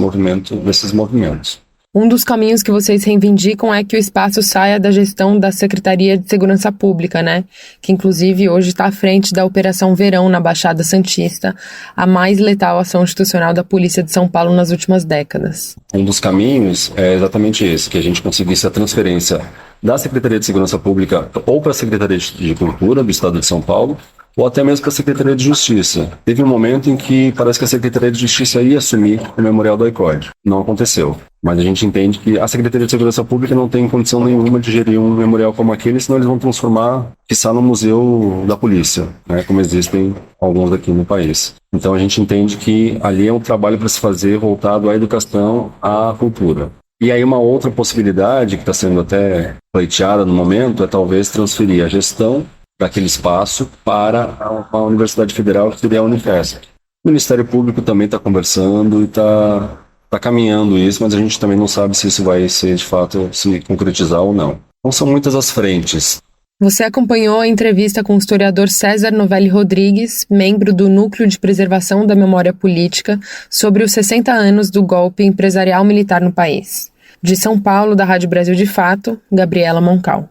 movimentos. Um dos caminhos que vocês reivindicam é que o espaço saia da gestão da Secretaria de Segurança Pública, né? Que inclusive hoje está à frente da Operação Verão na Baixada Santista, a mais letal ação institucional da Polícia de São Paulo nas últimas décadas. Um dos caminhos é exatamente esse, que a gente conseguisse a transferência da Secretaria de Segurança Pública ou para a Secretaria de Cultura do Estado de São Paulo, ou até mesmo para a Secretaria de Justiça. Teve um momento em que parece que a Secretaria de Justiça ia assumir o memorial do ICOD. Não aconteceu. Mas a gente entende que a Secretaria de Segurança Pública não tem condição nenhuma de gerir um memorial como aquele, senão eles vão transformar, quiçá, no Museu da Polícia, né, como existem alguns aqui no país. Então a gente entende que ali é um trabalho para se fazer voltado à educação, à cultura. E aí uma outra possibilidade, que está sendo até pleiteada no momento, é talvez transferir a gestão daquele espaço para a Universidade Federal, que seria a Unifesp. O Ministério Público também está conversando e está caminhando isso, mas a gente também não sabe se isso vai ser, de fato, se concretizar ou não. Então são muitas as frentes. Você acompanhou a entrevista com o historiador César Novelli Rodrigues, membro do Núcleo de Preservação da Memória Política, sobre os 60 anos do golpe empresarial militar no país. De São Paulo, da Rádio Brasil de Fato, Gabriela Moncal.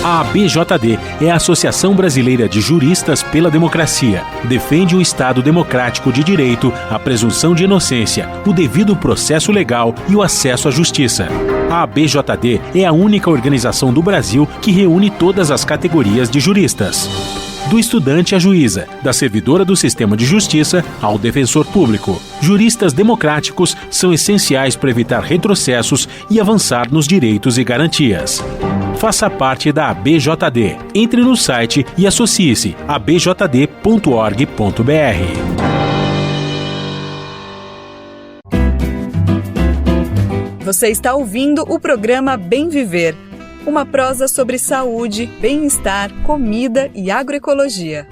A ABJD é a Associação Brasileira de Juristas pela Democracia. Defende o Estado democrático de direito, a presunção de inocência, o devido processo legal e o acesso à justiça. A ABJD é a única organização do Brasil que reúne todas as categorias de juristas. Do estudante à juíza, da servidora do sistema de justiça ao defensor público. Juristas democráticos são essenciais para evitar retrocessos e avançar nos direitos e garantias. Faça parte da ABJD. Entre no site e associe-se a abjd.org.br. Você está ouvindo o programa Bem Viver, uma prosa sobre saúde, bem-estar, comida e agroecologia.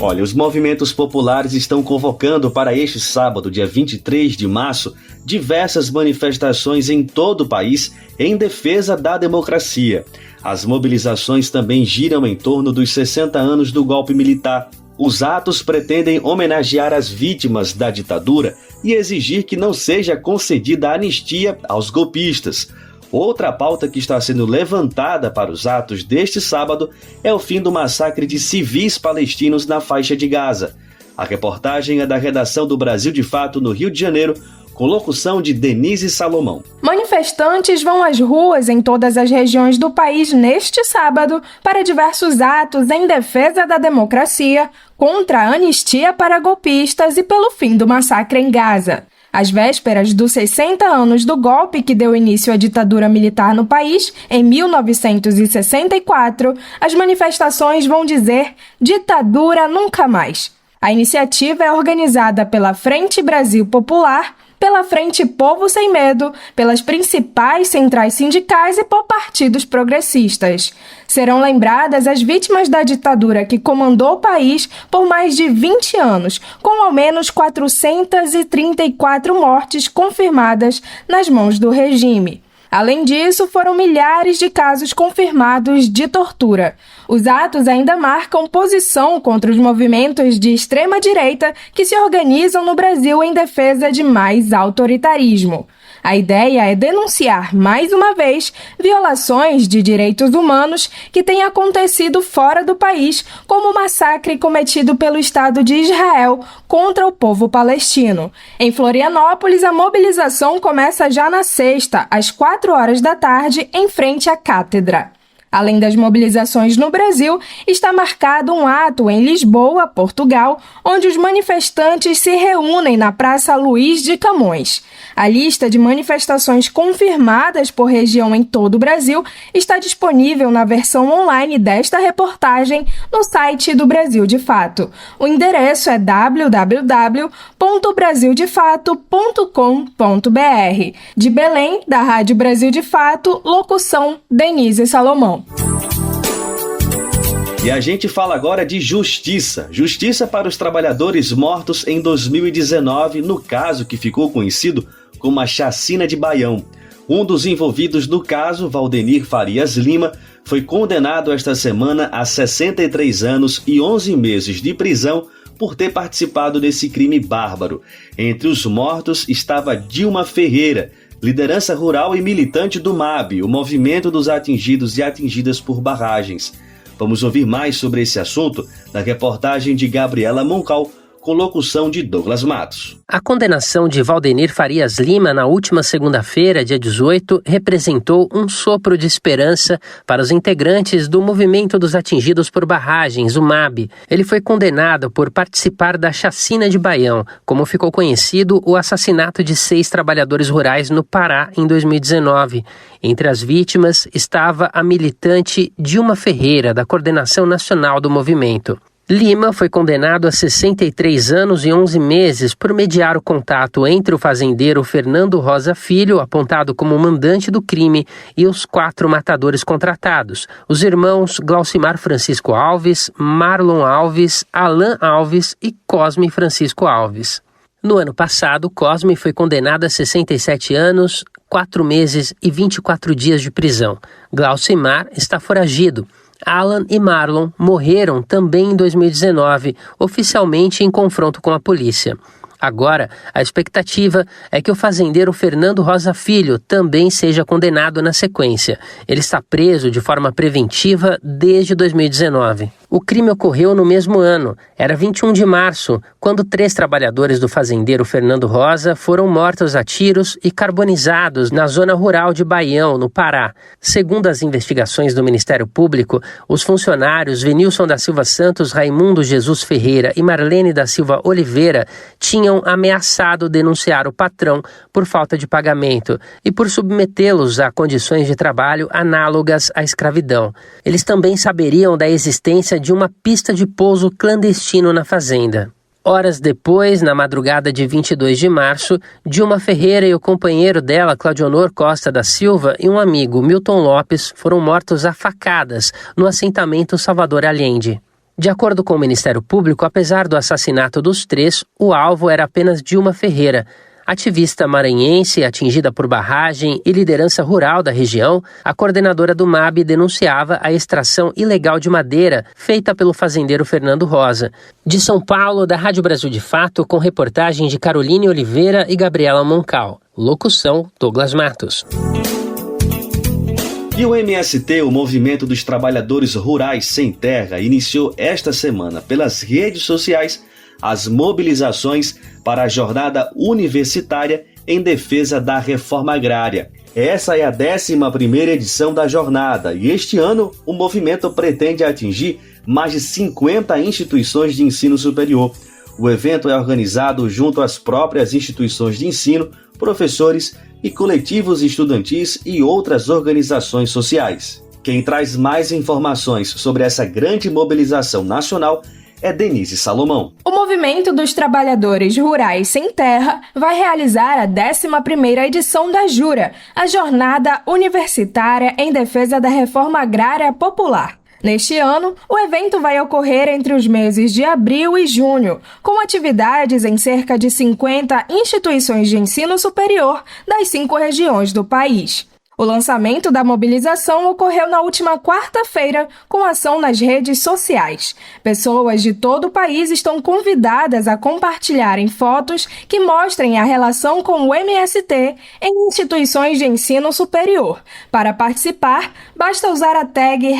Olha, os movimentos populares estão convocando para este sábado, dia 23 de março, diversas manifestações em todo o país em defesa da democracia. As mobilizações também giram em torno dos 60 anos do golpe militar. Os atos pretendem homenagear as vítimas da ditadura e exigir que não seja concedida anistia aos golpistas. Outra pauta que está sendo levantada para os atos deste sábado é o fim do massacre de civis palestinos na faixa de Gaza. A reportagem é da redação do Brasil de Fato no Rio de Janeiro, com locução de Denise Salomão. Manifestantes vão às ruas em todas as regiões do país neste sábado para diversos atos em defesa da democracia, contra a anistia para golpistas e pelo fim do massacre em Gaza. Às vésperas dos 60 anos do golpe que deu início à ditadura militar no país, em 1964, as manifestações vão dizer ditadura nunca mais. A iniciativa é organizada pela Frente Brasil Popular, pela Frente Povo Sem Medo, pelas principais centrais sindicais e por partidos progressistas. Serão lembradas as vítimas da ditadura que comandou o país por mais de 20 anos, com ao menos 434 mortes confirmadas nas mãos do regime. Além disso, foram milhares de casos confirmados de tortura. Os atos ainda marcam posição contra os movimentos de extrema-direita que se organizam no Brasil em defesa de mais autoritarismo. A ideia é denunciar, mais uma vez, violações de direitos humanos que têm acontecido fora do país, como o massacre cometido pelo Estado de Israel contra o povo palestino. Em Florianópolis, a mobilização começa já na sexta, às 4 horas da tarde, em frente à Cátedra. Além das mobilizações no Brasil, está marcado um ato em Lisboa, Portugal, onde os manifestantes se reúnem na Praça Luís de Camões. A lista de manifestações confirmadas por região em todo o Brasil está disponível na versão online desta reportagem no site do Brasil de Fato. O endereço é www.brasildefato.com.br. De Belém, da Rádio Brasil de Fato, locução Denise Salomão. E a gente fala agora de justiça. Justiça para os trabalhadores mortos em 2019, no caso que ficou conhecido como a Chacina de Baião. Um dos envolvidos no caso, Valdenir Farias Lima, foi condenado esta semana a 63 anos e 11 meses de prisão por ter participado desse crime bárbaro. Entre os mortos estava Dilma Ferreira, liderança rural e militante do MAB, o Movimento dos Atingidos e Atingidas por Barragens. Vamos ouvir mais sobre esse assunto na reportagem de Gabriela Moncal, com locução de Douglas Matos. A condenação de Valdenir Farias Lima na última segunda-feira, dia 18, representou um sopro de esperança para os integrantes do Movimento dos Atingidos por Barragens, o MAB. Ele foi condenado por participar da chacina de Baião, como ficou conhecido o assassinato de 6 trabalhadores rurais no Pará em 2019. Entre as vítimas estava a militante Dilma Ferreira, da Coordenação Nacional do Movimento. Lima foi condenado a 63 anos e 11 meses por mediar o contato entre o fazendeiro Fernando Rosa Filho, apontado como mandante do crime, e os 4 matadores contratados, os irmãos Glaucimar Francisco Alves, Marlon Alves, Alain Alves e Cosme Francisco Alves. No ano passado, Cosme foi condenado a 67 anos, 4 meses e 24 dias de prisão. Glaucimar está foragido. Alan e Marlon morreram também em 2019, oficialmente em confronto com a polícia. Agora, a expectativa é que o fazendeiro Fernando Rosa Filho também seja condenado na sequência. Ele está preso de forma preventiva desde 2019. O crime ocorreu no mesmo ano, era 21 de março, quando 3 trabalhadores do fazendeiro Fernando Rosa foram mortos a tiros e carbonizados na zona rural de Baião, no Pará. Segundo as investigações do Ministério Público, os funcionários Venilson da Silva Santos, Raimundo Jesus Ferreira e Marlene da Silva Oliveira tinham ameaçado denunciar o patrão por falta de pagamento e por submetê-los a condições de trabalho análogas à escravidão. Eles também saberiam da existência de uma pista de pouso clandestino na fazenda. Horas depois, na madrugada de 22 de março, Dilma Ferreira e o companheiro dela, Claudionor Costa da Silva, e um amigo, Milton Lopes, foram mortos a facadas no assentamento Salvador Allende. De acordo com o Ministério Público, apesar do assassinato dos 3, o alvo era apenas Dilma Ferreira. Ativista maranhense, atingida por barragem e liderança rural da região, a coordenadora do MAB denunciava a extração ilegal de madeira feita pelo fazendeiro Fernando Rosa. De São Paulo, da Rádio Brasil de Fato, com reportagem de Caroline Oliveira e Gabriela Moncal. Locução, Douglas Matos. E o MST, o Movimento dos Trabalhadores Rurais Sem Terra, iniciou esta semana pelas redes sociais as mobilizações para a jornada universitária em defesa da reforma agrária. Essa é a 11ª edição da jornada e este ano o movimento pretende atingir mais de 50 instituições de ensino superior. O evento é organizado junto às próprias instituições de ensino, professores e coletivos estudantis e outras organizações sociais. Quem traz mais informações sobre essa grande mobilização nacional é Denise Salomão. O Movimento dos Trabalhadores Rurais Sem Terra vai realizar a 11ª edição da Jura, a Jornada Universitária em Defesa da Reforma Agrária Popular. Neste ano, o evento vai ocorrer entre os meses de abril e junho, com atividades em cerca de 50 instituições de ensino superior das 5 regiões do país. O lançamento da mobilização ocorreu na última quarta-feira, com ação nas redes sociais. Pessoas de todo o país estão convidadas a compartilharem fotos que mostrem a relação com o MST em instituições de ensino superior. Para participar, basta usar a tag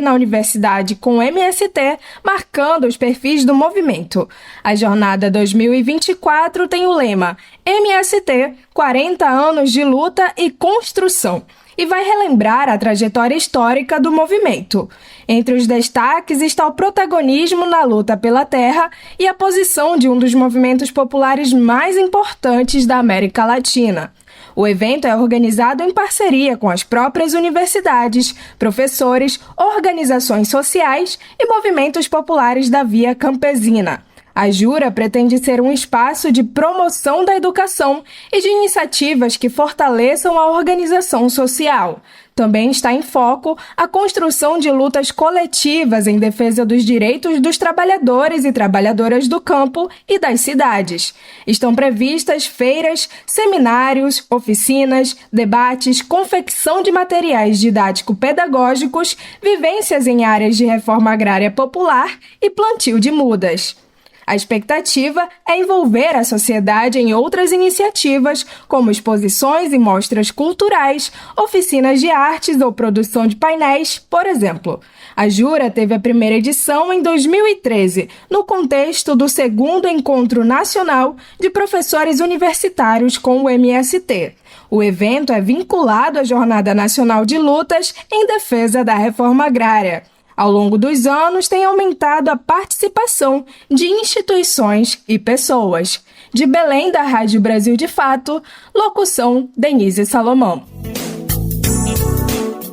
#NaUniversidade_com-MST, marcando os perfis do movimento. A Jornada 2024 tem o lema MST, 40 anos de luta e construção, e vai relembrar a trajetória histórica do movimento. Entre os destaques está o protagonismo na luta pela terra e a posição de um dos movimentos populares mais importantes da América Latina. O evento é organizado em parceria com as próprias universidades, professores, organizações sociais e movimentos populares da Via Campesina. A Jura pretende ser um espaço de promoção da educação e de iniciativas que fortaleçam a organização social. Também está em foco a construção de lutas coletivas em defesa dos direitos dos trabalhadores e trabalhadoras do campo e das cidades. Estão previstas feiras, seminários, oficinas, debates, confecção de materiais didático-pedagógicos, vivências em áreas de reforma agrária popular e plantio de mudas. A expectativa é envolver a sociedade em outras iniciativas, como exposições e mostras culturais, oficinas de artes ou produção de painéis, por exemplo. A Jura teve a primeira edição em 2013, no contexto do 2º Encontro Nacional de Professores Universitários com o MST. O evento é vinculado à Jornada Nacional de Lutas em defesa da reforma agrária. Ao longo dos anos, tem aumentado a participação de instituições e pessoas. De Belém, da Rádio Brasil de Fato, locução Denise Salomão.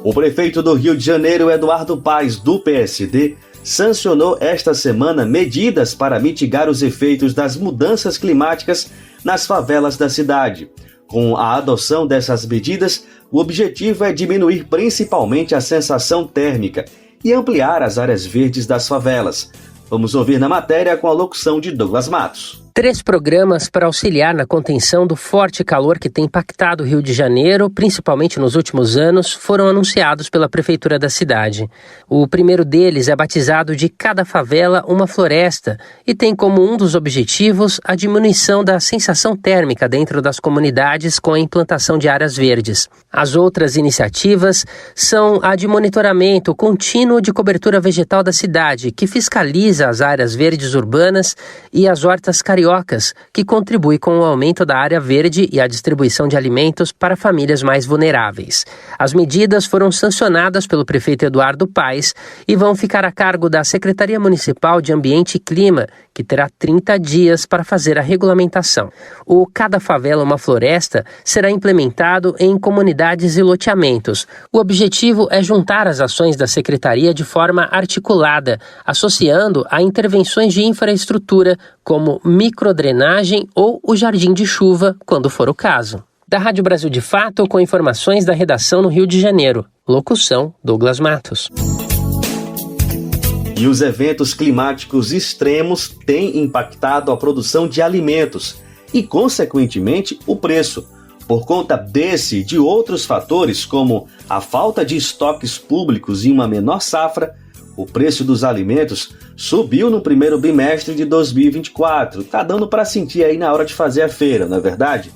O prefeito do Rio de Janeiro, Eduardo Paes, do PSD, sancionou esta semana medidas para mitigar os efeitos das mudanças climáticas nas favelas da cidade. Com a adoção dessas medidas, o objetivo é diminuir principalmente a sensação térmica e ampliar as áreas verdes das favelas. Vamos ouvir na matéria com a locução de Douglas Matos. 3 programas para auxiliar na contenção do forte calor que tem impactado o Rio de Janeiro, principalmente nos últimos anos, foram anunciados pela Prefeitura da cidade. O primeiro deles é batizado de Cada Favela Uma Floresta e tem como um dos objetivos a diminuição da sensação térmica dentro das comunidades com a implantação de áreas verdes. As outras iniciativas são a de monitoramento contínuo de cobertura vegetal da cidade, que fiscaliza as áreas verdes urbanas, e as hortas cariocas, que contribui com o aumento da área verde e a distribuição de alimentos para famílias mais vulneráveis. As medidas foram sancionadas pelo prefeito Eduardo Paes e vão ficar a cargo da Secretaria Municipal de Ambiente e Clima, que terá 30 dias para fazer a regulamentação. O Cada Favela Uma Floresta será implementado em comunidades e loteamentos. O objetivo é juntar as ações da Secretaria de forma articulada, associando a intervenções de infraestrutura, como microdrenagem ou o jardim de chuva, quando for o caso. Da Rádio Brasil de Fato, com informações da redação no Rio de Janeiro. Locução, Douglas Matos. E os eventos climáticos extremos têm impactado a produção de alimentos e, consequentemente, o preço. Por conta desse e de outros fatores, como a falta de estoques públicos e uma menor safra, o preço dos alimentos subiu no primeiro bimestre de 2024. Tá dando para sentir aí na hora de fazer a feira, não é verdade?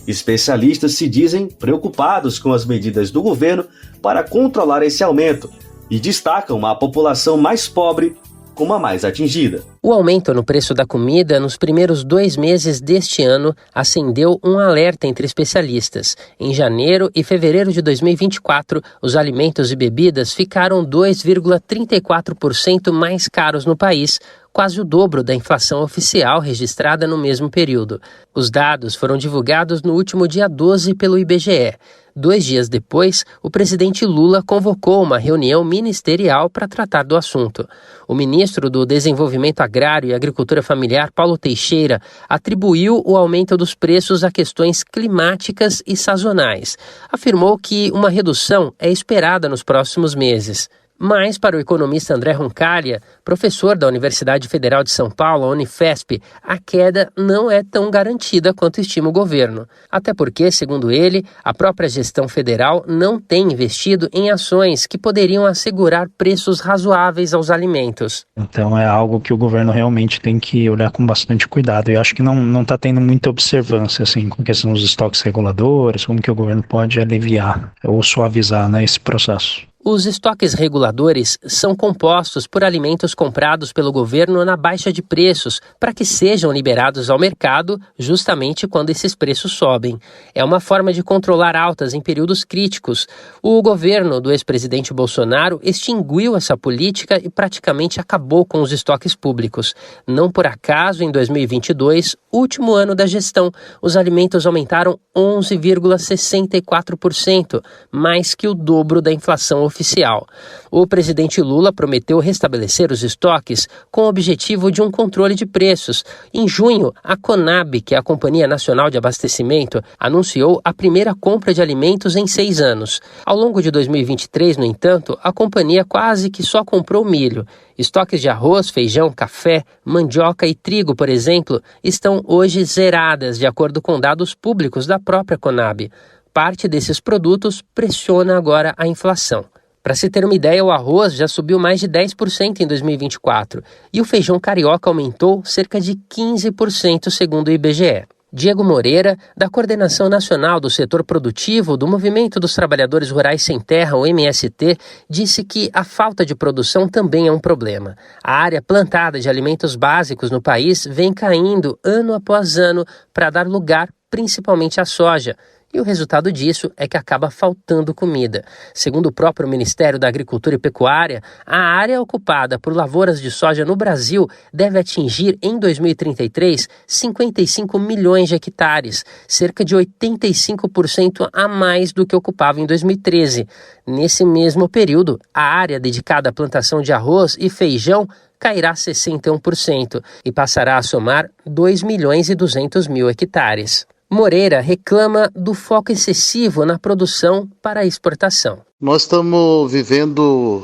Especialistas se dizem preocupados com as medidas do governo para controlar esse aumento e destacam a população mais pobre como a mais atingida. O aumento no preço da comida nos primeiros 2 meses deste ano acendeu um alerta entre especialistas. Em janeiro e fevereiro de 2024, os alimentos e bebidas ficaram 2,34% mais caros no país, quase o dobro da inflação oficial registrada no mesmo período. Os dados foram divulgados no último dia 12 pelo IBGE. 2 dias depois, o presidente Lula convocou uma reunião ministerial para tratar do assunto. O ministro do Desenvolvimento Agrário e Agricultura Familiar, Paulo Teixeira, atribuiu o aumento dos preços a questões climáticas e sazonais. Afirmou que uma redução é esperada nos próximos meses. Mas, para o economista André Roncalha, professor da Universidade Federal de São Paulo, a Unifesp, a queda não é tão garantida quanto estima o governo. Até porque, segundo ele, a própria gestão federal não tem investido em ações que poderiam assegurar preços razoáveis aos alimentos. Então é algo que o governo realmente tem que olhar com bastante cuidado. Eu acho que não está tendo muita observância assim, com a questão dos estoques reguladores, como que o governo pode aliviar ou suavizar, né, esse processo. Os estoques reguladores são compostos por alimentos comprados pelo governo na baixa de preços para que sejam liberados ao mercado justamente quando esses preços sobem. É uma forma de controlar altas em períodos críticos. O governo do ex-presidente Bolsonaro extinguiu essa política e praticamente acabou com os estoques públicos. Não por acaso, em 2022, último ano da gestão, os alimentos aumentaram 11,64%, mais que o dobro da inflação oficial. O presidente Lula prometeu restabelecer os estoques com o objetivo de um controle de preços. Em junho, a Conab, que é a Companhia Nacional de Abastecimento, anunciou a primeira compra de alimentos em 6 anos. Ao longo de 2023, no entanto, a companhia quase que só comprou milho. Estoques de arroz, feijão, café, mandioca e trigo, por exemplo, estão hoje zeradas, de acordo com dados públicos da própria Conab. Parte desses produtos pressiona agora a inflação. Para se ter uma ideia, o arroz já subiu mais de 10% em 2024 e o feijão carioca aumentou cerca de 15%, segundo o IBGE. Diego Moreira, da Coordenação Nacional do Setor Produtivo do Movimento dos Trabalhadores Rurais Sem Terra, o MST, disse que a falta de produção também é um problema. A área plantada de alimentos básicos no país vem caindo ano após ano para dar lugar principalmente à soja. E o resultado disso é que acaba faltando comida. Segundo o próprio Ministério da Agricultura e Pecuária, a área ocupada por lavouras de soja no Brasil deve atingir, em 2033, 55 milhões de hectares, cerca de 85% a mais do que ocupava em 2013. Nesse mesmo período, a área dedicada à plantação de arroz e feijão cairá 61% e passará a somar 2 milhões e 200 mil hectares. Moreira reclama do foco excessivo na produção para a exportação. Nós estamos vivendo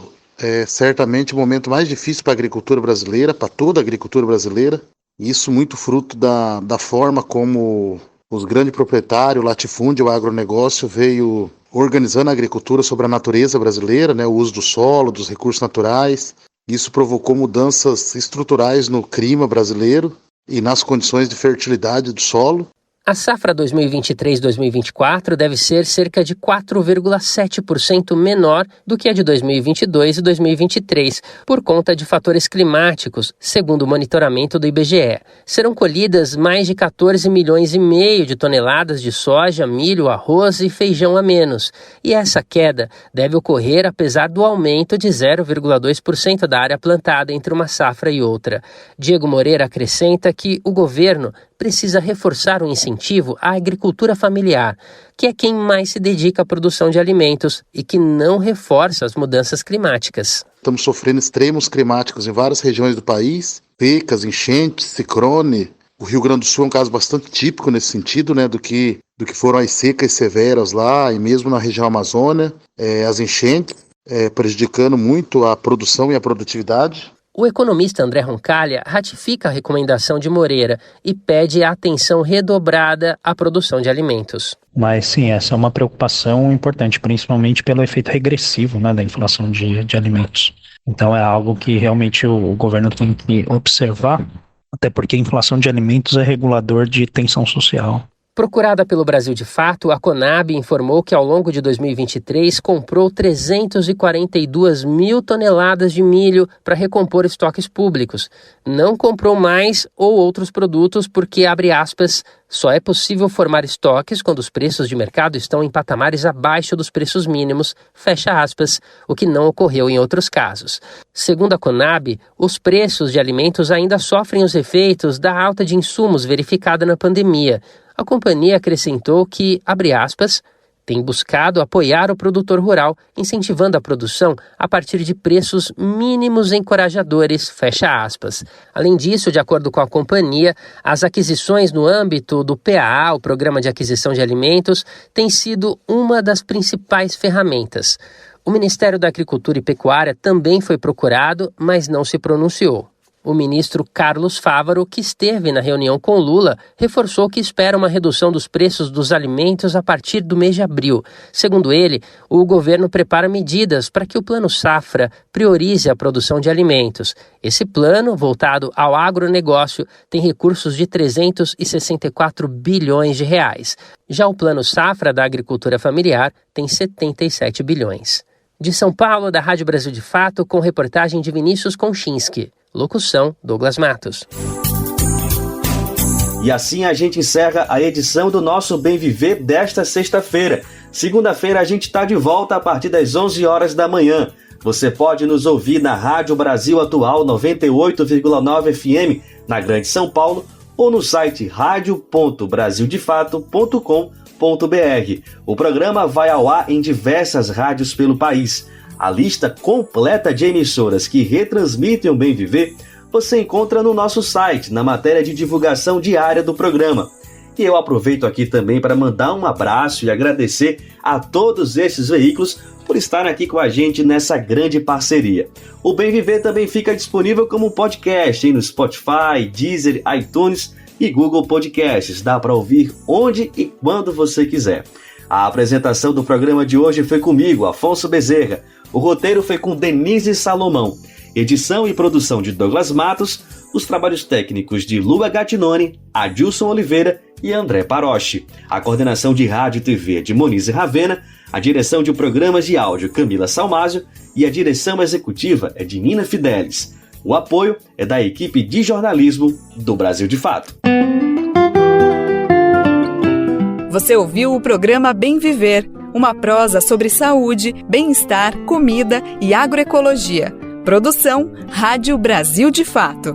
certamente o momento mais difícil para a agricultura brasileira, para toda a agricultura brasileira. Isso muito fruto da forma como os grandes proprietários, o latifúndio, o agronegócio veio organizando a agricultura sobre a natureza brasileira, né, o uso do solo, dos recursos naturais. Isso provocou mudanças estruturais no clima brasileiro e nas condições de fertilidade do solo. A safra 2023-2024 deve ser cerca de 4,7% menor do que a de 2022 e 2023, por conta de fatores climáticos, segundo o monitoramento do IBGE. Serão colhidas mais de 14 milhões e meio de toneladas de soja, milho, arroz e feijão a menos. E essa queda deve ocorrer apesar do aumento de 0,2% da área plantada entre uma safra e outra. Diego Moreira acrescenta que o governo precisa reforçar o incentivo à agricultura familiar, que é quem mais se dedica à produção de alimentos e que não reforça as mudanças climáticas. Estamos sofrendo extremos climáticos em várias regiões do país, secas, enchentes, ciclone. O Rio Grande do Sul é um caso bastante típico nesse sentido, né, do que foram as secas severas lá e mesmo na região Amazônia, as enchentes prejudicando muito a produção e a produtividade. O economista André Roncalha ratifica a recomendação de Moreira e pede atenção redobrada à produção de alimentos. Mas sim, essa é uma preocupação importante, principalmente pelo efeito regressivo, né, da inflação de alimentos. Então é algo que realmente o governo tem que observar, até porque a inflação de alimentos é regulador de tensão social. Procurada pelo Brasil de Fato, a Conab informou que ao longo de 2023 comprou 342 mil toneladas de milho para recompor estoques públicos. Não comprou mais ou outros produtos porque, abre aspas, só é possível formar estoques quando os preços de mercado estão em patamares abaixo dos preços mínimos, fecha aspas, o que não ocorreu em outros casos. Segundo a Conab, os preços de alimentos ainda sofrem os efeitos da alta de insumos verificada na pandemia. A companhia acrescentou que, abre aspas, tem buscado apoiar o produtor rural, incentivando a produção a partir de preços mínimos encorajadores, fecha aspas. Além disso, de acordo com a companhia, as aquisições no âmbito do PAA, o Programa de Aquisição de Alimentos, têm sido uma das principais ferramentas. O Ministério da Agricultura e Pecuária também foi procurado, mas não se pronunciou. O ministro Carlos Fávaro, que esteve na reunião com Lula, reforçou que espera uma redução dos preços dos alimentos a partir do mês de abril. Segundo ele, o governo prepara medidas para que o Plano Safra priorize a produção de alimentos. Esse plano, voltado ao agronegócio, tem recursos de 364 bilhões de reais. Já o Plano Safra da Agricultura Familiar tem 77 bilhões. De São Paulo, da Rádio Brasil de Fato, com reportagem de Vinícius Konchinski. Locução, Douglas Matos. E assim a gente encerra a edição do nosso Bem Viver desta sexta-feira. Segunda-feira a gente está de volta a partir das 11 horas da manhã. Você pode nos ouvir na Rádio Brasil Atual 98,9 FM, na Grande São Paulo, ou no site radio.brasildefato.com.br. O programa vai ao ar em diversas rádios pelo país. A lista completa de emissoras que retransmitem o Bem Viver você encontra no nosso site, na matéria de divulgação diária do programa. E eu aproveito aqui também para mandar um abraço e agradecer a todos esses veículos por estarem aqui com a gente nessa grande parceria. O Bem Viver também fica disponível como podcast no Spotify, Deezer, iTunes e Google Podcasts. Dá para ouvir onde e quando você quiser. A apresentação do programa de hoje foi comigo, Afonso Bezerra. O roteiro foi com Denise Salomão. Edição e produção de Douglas Matos. Os trabalhos técnicos de Lua Gattinoni, Adilson Oliveira e André Paroche. A coordenação de rádio e TV de Monize Ravena. A direção de programas de áudio Camila Salmásio e a direção executiva é de Nina Fidelis. O apoio é da equipe de jornalismo do Brasil de Fato. Você ouviu o programa Bem Viver, uma prosa sobre saúde, bem-estar, comida e agroecologia. Produção Rádio Brasil de Fato.